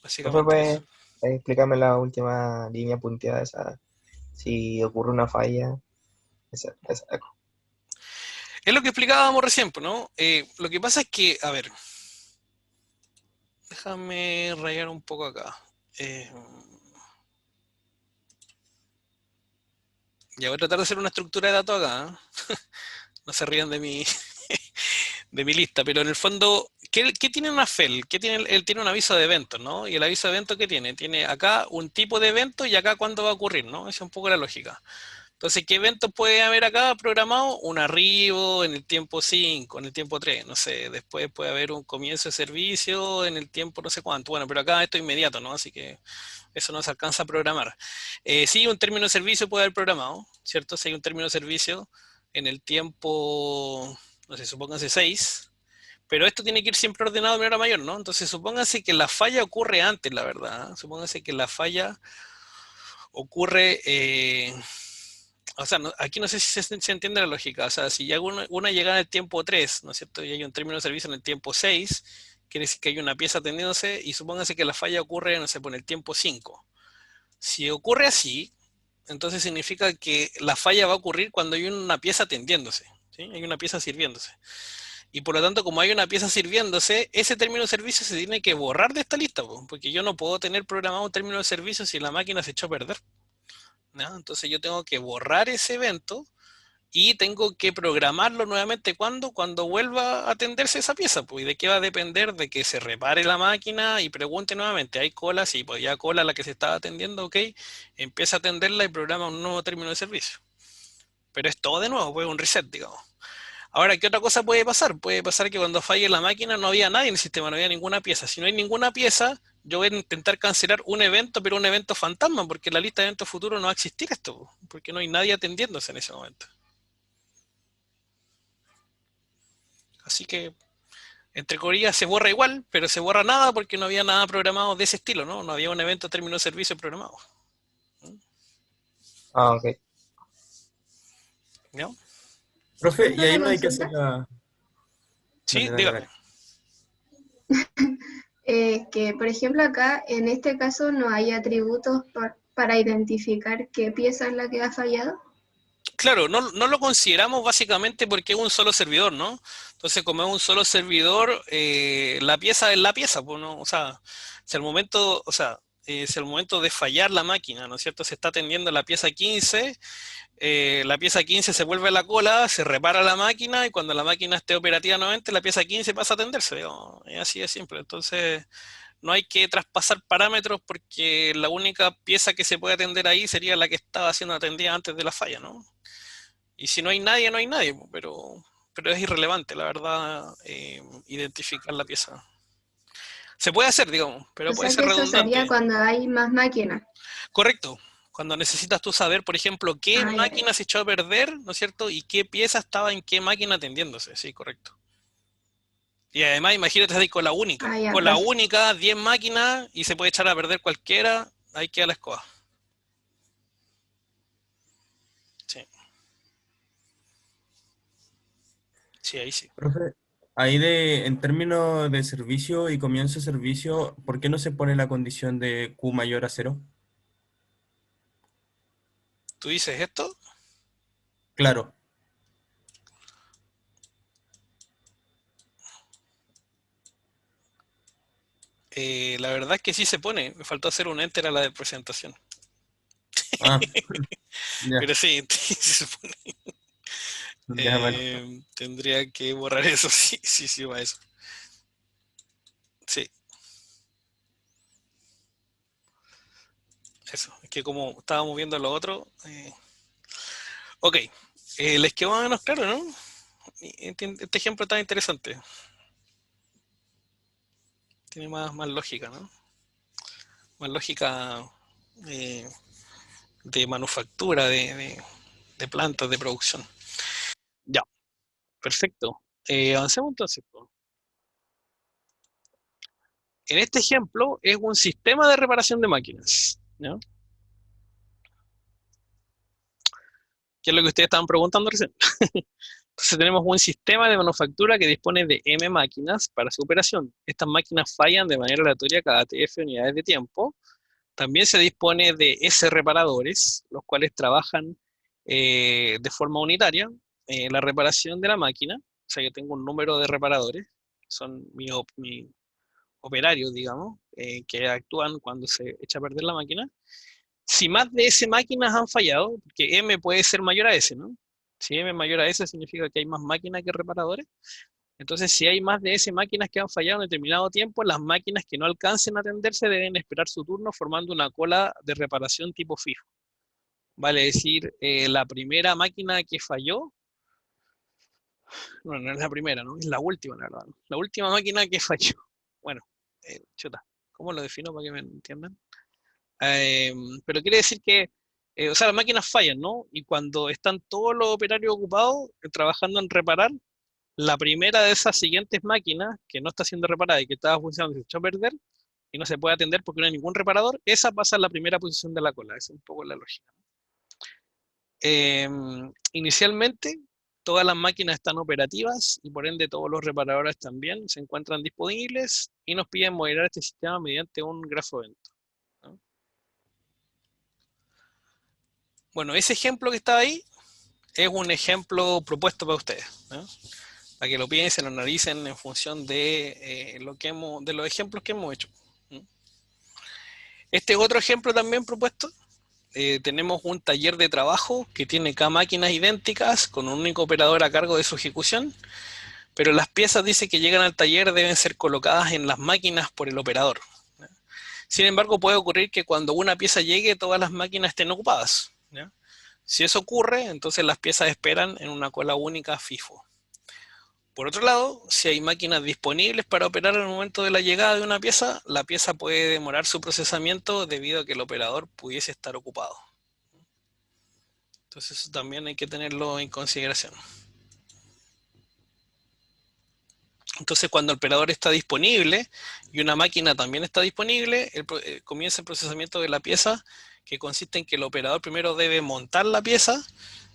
Básicamente eso. ¿puede explicarme la última línea punteada esa? Si ocurre una falla, esa. Es lo que explicábamos recién, pues, ¿no? Lo que pasa es que, a ver, déjame rayar un poco acá. Ya voy a tratar de hacer una estructura de datos acá, ¿eh? No se rían de de mi lista, pero en el fondo, ¿qué tiene una FEL? ¿Qué tiene? Él tiene un aviso de evento, ¿no? Y el aviso de evento, ¿qué tiene? Tiene acá un tipo de evento y acá cuándo va a ocurrir, ¿no? Esa es un poco la lógica. Entonces, ¿qué evento puede haber acá programado? Un arribo en el tiempo 5, en el tiempo 3, no sé, después puede haber un comienzo de servicio en el tiempo no sé cuánto. Bueno, pero acá esto es inmediato, ¿no? Así que eso no se alcanza a programar. Sí, un término de servicio puede haber programado, ¿cierto? Si hay un término de servicio en el tiempo, no sé, supónganse 6, Pero esto tiene que ir siempre ordenado de manera mayor, ¿no? Entonces, supóngase que la falla ocurre antes, la verdad. Supóngase que la falla ocurre, o sea, aquí no sé si se entiende la lógica. O sea, si ya una llega en el tiempo 3, ¿no es cierto? Y hay un término de servicio en el tiempo 6, quiere decir que hay una pieza atendiéndose, y supóngase que la falla ocurre, no sé, por el tiempo 5. Si ocurre así, entonces significa que la falla va a ocurrir cuando hay una pieza atendiéndose, ¿sí? Hay una pieza sirviéndose. Y por lo tanto, como hay una pieza sirviéndose, ese término de servicio se tiene que borrar de esta lista, porque yo no puedo tener programado un término de servicio si la máquina se echó a perder, ¿no? Entonces yo tengo que borrar ese evento y tengo que programarlo nuevamente cuando vuelva a atenderse esa pieza. Pues, ¿y de qué va a depender? De que se repare la máquina y pregunte nuevamente, ¿hay cola? Sí, pues ya cola la que se estaba atendiendo, ok, empieza a atenderla y programa un nuevo término de servicio. Pero es todo de nuevo, pues un reset, digamos. Ahora, ¿qué otra cosa puede pasar? Puede pasar que cuando falle la máquina no había nadie en el sistema, no había ninguna pieza. Si no hay ninguna pieza, yo voy a intentar cancelar un evento, pero un evento fantasma, porque en la lista de eventos futuros no va a existir esto, porque no hay nadie atendiéndose en ese momento. Así que, entre comillas, se borra igual, pero se borra nada porque no había nada programado de ese estilo, ¿no? No había un evento término de servicio programado. Ah, ok. ¿No? Profe, y ¿Una ahí no hay que hacer consulta? la... Sí, Dale, dale, dígame. dale. Que, por ejemplo, acá, en este caso, no hay atributos para identificar qué pieza es la que ha fallado. Claro, no lo consideramos básicamente porque es un solo servidor, ¿no? Entonces, como es un solo servidor, la pieza es la pieza, pues, ¿no? O sea, si al momento, o sea, si al momento de fallar la máquina, ¿no es cierto? Se está atendiendo la pieza 15, la pieza 15 se vuelve a la cola, se repara la máquina y cuando la máquina esté operativa nuevamente, la pieza 15 pasa a atenderse, digamos. Es así de simple. Entonces, no hay que traspasar parámetros porque la única pieza que se puede atender ahí sería la que estaba siendo atendida antes de la falla, ¿no? Y si no hay nadie, no hay nadie, pero es irrelevante, la verdad, identificar la pieza. Se puede hacer, digamos, pero O puede sea ser que eso sería redundante. cuando hay más máquinas. Correcto. Cuando necesitas tú saber, por ejemplo, qué Ah, ya, ya. máquina se echó a perder, ¿no es cierto? Y qué pieza estaba en qué máquina atendiéndose, sí, correcto. Y además, imagínate ahí Ah, ya, con la profe. única, 10 máquinas y se puede echar a perder cualquiera, ahí queda la escoba. Sí, sí, ahí sí. Profe, en términos de servicio y comienzo de servicio, ¿por qué no se pone la condición de Q mayor a 0? ¿Tú dices esto? Claro. La verdad es que sí se pone. Me faltó hacer un enter a la de presentación. Ah, ya, Pero sí, sí se pone. ya, bueno. Tendría que borrar eso, sí, sí, sí, va eso. Sí, eso. Es que como estábamos viendo lo otro. Ok, les quedó más o menos claro, ¿no? Este ejemplo está interesante. Tiene más lógica, ¿no? Más lógica eh, de manufactura, de plantas, de producción. Ya, perfecto. Avancemos entonces, po. En este ejemplo es un sistema de reparación de máquinas, ¿no? ¿Qué es lo que ustedes estaban preguntando recién? Entonces tenemos un sistema de manufactura que dispone de M máquinas para su operación. Estas máquinas fallan de manera aleatoria cada TF unidades de tiempo. También se dispone de S reparadores, los cuales trabajan de forma unitaria la reparación de la máquina. O sea, yo tengo un número de reparadores, son mi operarios, digamos, que actúan cuando se echa a perder la máquina. Si más de S máquinas han fallado, porque M puede ser mayor a S, ¿no? Si M es mayor a S significa que hay más máquinas que reparadores. Entonces, si hay más de S máquinas que han fallado en determinado tiempo, las máquinas que no alcancen a atenderse deben esperar su turno formando una cola de reparación tipo fijo. Vale decir, la primera máquina que falló, no es la primera, ¿no? Es la última, la verdad, ¿no? La última máquina que falló. Bueno, chuta, ¿cómo lo defino para que me entiendan? Eh, pero quiere decir que, o sea, las máquinas fallan, ¿no? Y cuando están todos los operarios ocupados trabajando en reparar, la primera de esas siguientes máquinas que no está siendo reparada y que estaba funcionando se echó a perder y no se puede atender porque no hay ningún reparador, esa pasa a la primera posición de la cola. Esa es un poco la lógica. Inicialmente, todas las máquinas están operativas y por ende todos los reparadores también se encuentran disponibles y nos piden modelar este sistema mediante un grafo evento, ¿no? Bueno, ese ejemplo que está ahí es un ejemplo propuesto para ustedes, ¿no? Para que lo piensen, lo analicen en función de, de los ejemplos que hemos hecho. Este es otro ejemplo también propuesto. Tenemos un taller de trabajo que tiene K máquinas idénticas con un único operador a cargo de su ejecución, pero las piezas dice que llegan al taller deben ser colocadas en las máquinas por el operador. Sin embargo, puede ocurrir que cuando una pieza llegue, todas las máquinas estén ocupadas, ¿ya? Si eso ocurre, entonces las piezas esperan en una cola única FIFO. Por otro lado, si hay máquinas disponibles para operar en el momento de la llegada de una pieza, la pieza puede demorar su procesamiento debido a que el operador pudiese estar ocupado. Entonces eso también hay que tenerlo en consideración. Entonces cuando el operador está disponible y una máquina también está disponible, comienza el procesamiento de la pieza, que consiste en que el operador primero debe montar la pieza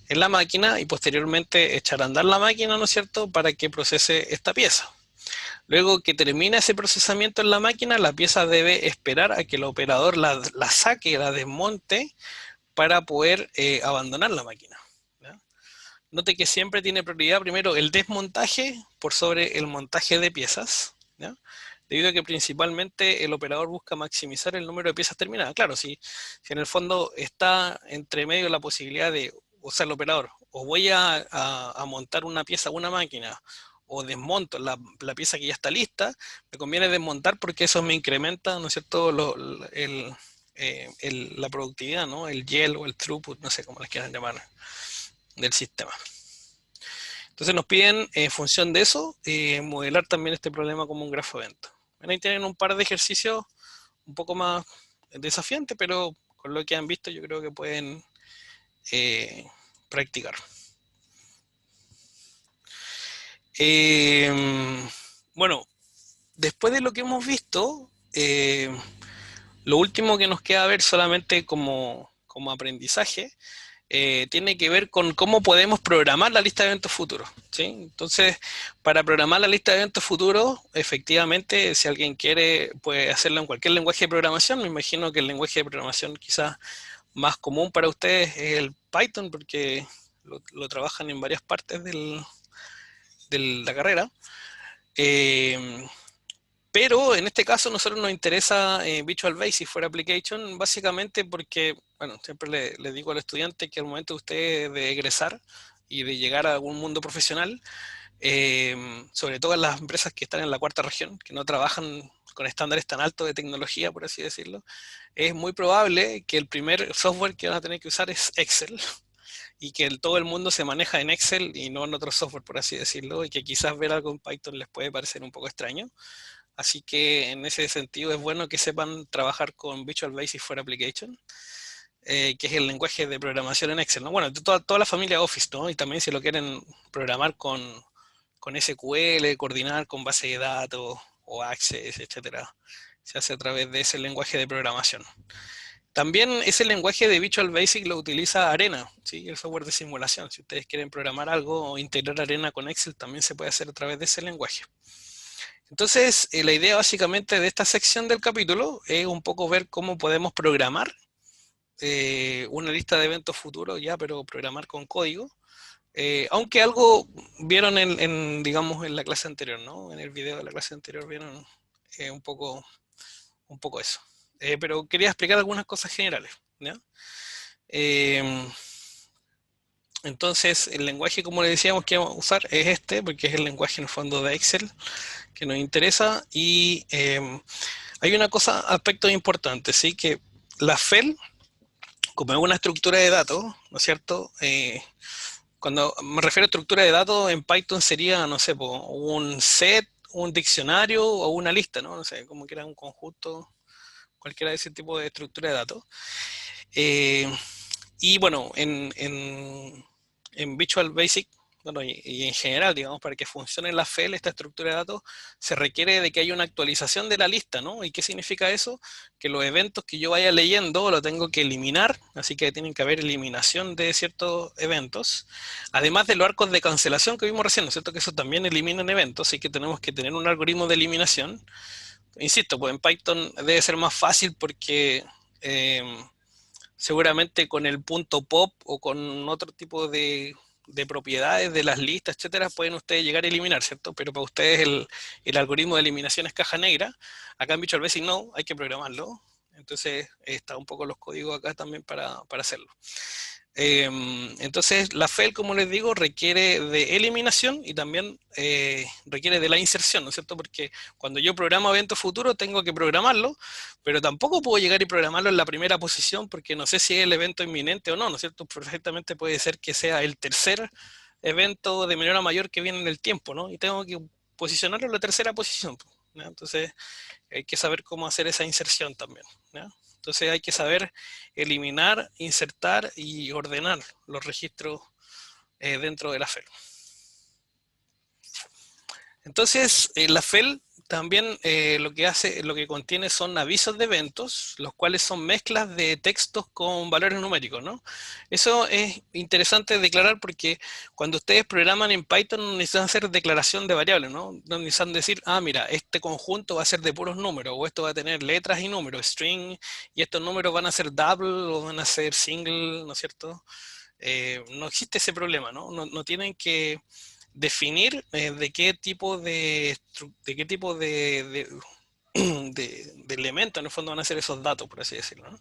en la máquina y posteriormente echar a andar la máquina, ¿no es cierto?, para que procese esta pieza. Luego que termina ese procesamiento en la máquina, la pieza debe esperar a que el operador la saque, la desmonte, para poder abandonar la máquina, ¿ya? Note que siempre tiene prioridad primero el desmontaje por sobre el montaje de piezas, ¿ya? Debido a que principalmente el operador busca maximizar el número de piezas terminadas. Claro, si en el fondo está entre medio la posibilidad de, o sea, el operador, o voy a montar una pieza, una máquina, o desmonto la pieza que ya está lista, me conviene desmontar porque eso me incrementa, ¿no es cierto?, la productividad, ¿no?, el yield o el throughput, no sé cómo les quieran llamar, del sistema. Entonces nos piden, en función de eso, modelar también este problema como un grafo evento. Bueno, ahí tienen un par de ejercicios un poco más desafiantes, pero con lo que han visto yo creo que pueden practicar. Bueno, después de lo que hemos visto, lo último que nos queda ver solamente como aprendizaje tiene que ver con cómo podemos programar la lista de eventos futuros, ¿sí? Entonces, para programar la lista de eventos futuros, efectivamente, si alguien quiere, puede hacerlo en cualquier lenguaje de programación. Me imagino que el lenguaje de programación quizás más común para ustedes es el Python, porque lo trabajan en varias partes de la carrera. Pero en este caso a nosotros nos interesa Visual Basic for Application, básicamente porque, bueno, siempre le digo al estudiante que al momento de usted de egresar y de llegar a algún mundo profesional, sobre todo en las empresas que están en la cuarta región, que no trabajan con estándares tan altos de tecnología, por así decirlo, es muy probable que el primer software que van a tener que usar es Excel, y que todo el mundo se maneja en Excel y no en otro software, por así decirlo, y que quizás ver algo en Python les puede parecer un poco extraño. Así que en ese sentido es bueno que sepan trabajar con Visual Basic for Application, que es el lenguaje de programación en Excel, ¿no? Bueno, toda la familia Office, ¿no? Y también si lo quieren programar con SQL, coordinar con base de datos o Access, etcétera, se hace a través de ese lenguaje de programación. También ese lenguaje de Visual Basic lo utiliza Arena, ¿sí?, el software de simulación. Si ustedes quieren programar algo o integrar Arena con Excel, también se puede hacer a través de ese lenguaje. Entonces, la idea básicamente de esta sección del capítulo es un poco ver cómo podemos programar una lista de eventos futuros ya, pero programar con código. Aunque algo vieron digamos, en la clase anterior, ¿no? En el video de la clase anterior vieron un poco eso. Pero quería explicar algunas cosas generales, ¿ya? Entonces, el lenguaje, como le decíamos que vamos a usar, es este, porque es el lenguaje en el fondo de Excel que nos interesa. Y hay una cosa, aspectos importantes, ¿sí? Que la FEL, como es una estructura de datos, ¿no es cierto? Cuando me refiero a estructura de datos, en Python sería, no sé, un set, un diccionario o una lista, ¿no? No sé, como que era un conjunto, cualquiera de ese tipo de estructura de datos. Y bueno, en Visual Basic, bueno, y en general, digamos, para que funcione la FEL, esta estructura de datos, se requiere de que haya una actualización de la lista, ¿no? ¿Y qué significa eso? Que los eventos que yo vaya leyendo lo tengo que eliminar, así que tienen que haber eliminación de ciertos eventos, además de los arcos de cancelación que vimos recién, ¿no es cierto? Que eso también eliminan eventos, así que tenemos que tener un algoritmo de eliminación. Insisto, pues en Python debe ser más fácil porque seguramente con el punto pop o con otro tipo de propiedades de las listas, etcétera, pueden ustedes llegar a eliminar, ¿cierto? Pero para ustedes el algoritmo de eliminación es caja negra. Acá en Visual Basic no, hay que programarlo. Entonces está un poco los códigos acá también para hacerlo. Entonces la FEL, como les digo, requiere de eliminación y también requiere de la inserción, ¿no es cierto? Porque cuando yo programo eventos futuros tengo que programarlo, pero tampoco puedo llegar y programarlo en la primera posición porque no sé si es el evento inminente o no, ¿no es cierto? Perfectamente puede ser que sea el tercer evento de menor a mayor que viene en el tiempo, ¿no? Y tengo que posicionarlo en la tercera posición, ¿no? Entonces hay que saber cómo hacer esa inserción también, ¿no? Entonces hay que saber eliminar, insertar y ordenar los registros dentro de la FEL. Entonces, la FEL también lo que contiene son avisos de eventos, los cuales son mezclas de textos con valores numéricos, ¿no? Eso es interesante declarar porque cuando ustedes programan en Python no necesitan hacer declaración de variables, ¿no? No necesitan decir, ah, mira, este conjunto va a ser de puros números, o esto va a tener letras y números, string, y estos números van a ser double o van a ser single, ¿no es cierto? No existe ese problema, ¿no? No tienen que definir de qué tipo de de elementos en el fondo van a ser esos datos, por así decirlo, ¿no?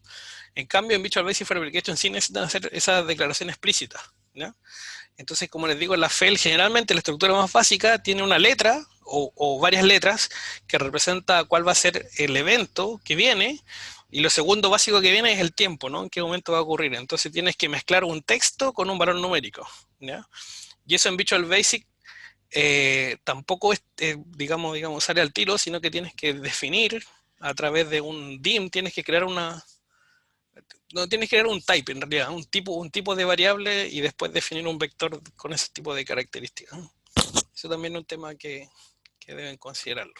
En cambio, en Visual Basic for Application sí necesitan hacer esa declaración explícita, ¿no? Entonces, como les digo, en la FEL generalmente la estructura más básica tiene una letra o varias letras que representa cuál va a ser el evento que viene, y lo segundo básico que viene es el tiempo, ¿no? En qué momento va a ocurrir. Entonces tienes que mezclar un texto con un valor numérico, ¿ya? Y eso en Visual Basic tampoco es, digamos, sale al tiro, sino que tienes que definir a través de un dim, tienes que crear no tienes que crear un type en realidad, un tipo de variable y después definir un vector con ese tipo de características. Eso también es un tema que deben considerarlo.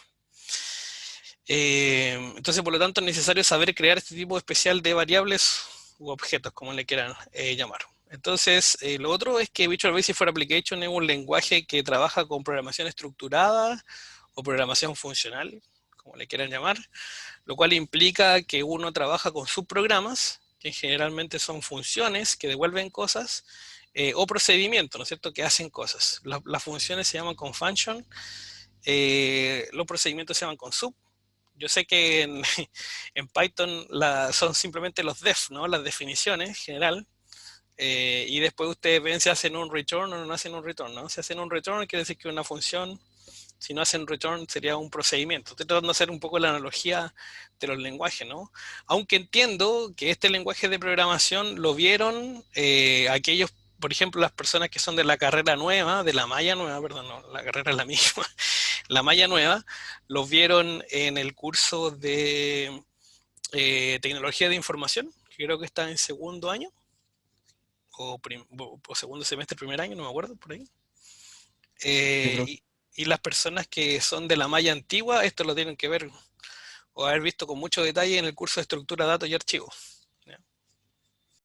Entonces, por lo tanto, es necesario saber crear este tipo especial de variables u objetos, como le quieran llamar. Entonces, lo otro es que Visual Basic for Application es un lenguaje que trabaja con programación estructurada o programación funcional, como le quieran llamar, lo cual implica que uno trabaja con subprogramas, que generalmente son funciones que devuelven cosas, o procedimientos, ¿no es cierto?, que hacen cosas. Las funciones se llaman con function, los procedimientos se llaman con sub. Yo sé que en Python son simplemente los def, ¿no?, las definiciones general. Y después ustedes ven si hacen un return o no hacen un return, ¿no? Si hacen un return quiere decir que es una función, si no hacen return sería un procedimiento. Estoy tratando de hacer un poco la analogía de los lenguajes, ¿no? Aunque entiendo que este lenguaje de programación lo vieron aquellos, por ejemplo, las personas que son de la carrera nueva, de la malla nueva, perdón, no, la carrera es la misma, la malla nueva, los vieron en el curso de tecnología de información, que creo que está en segundo año, o segundo semestre, primer año, no me acuerdo, por ahí. Y las personas que son de la malla antigua, esto lo tienen que ver o haber visto con mucho detalle en el curso de estructura, datos y archivos.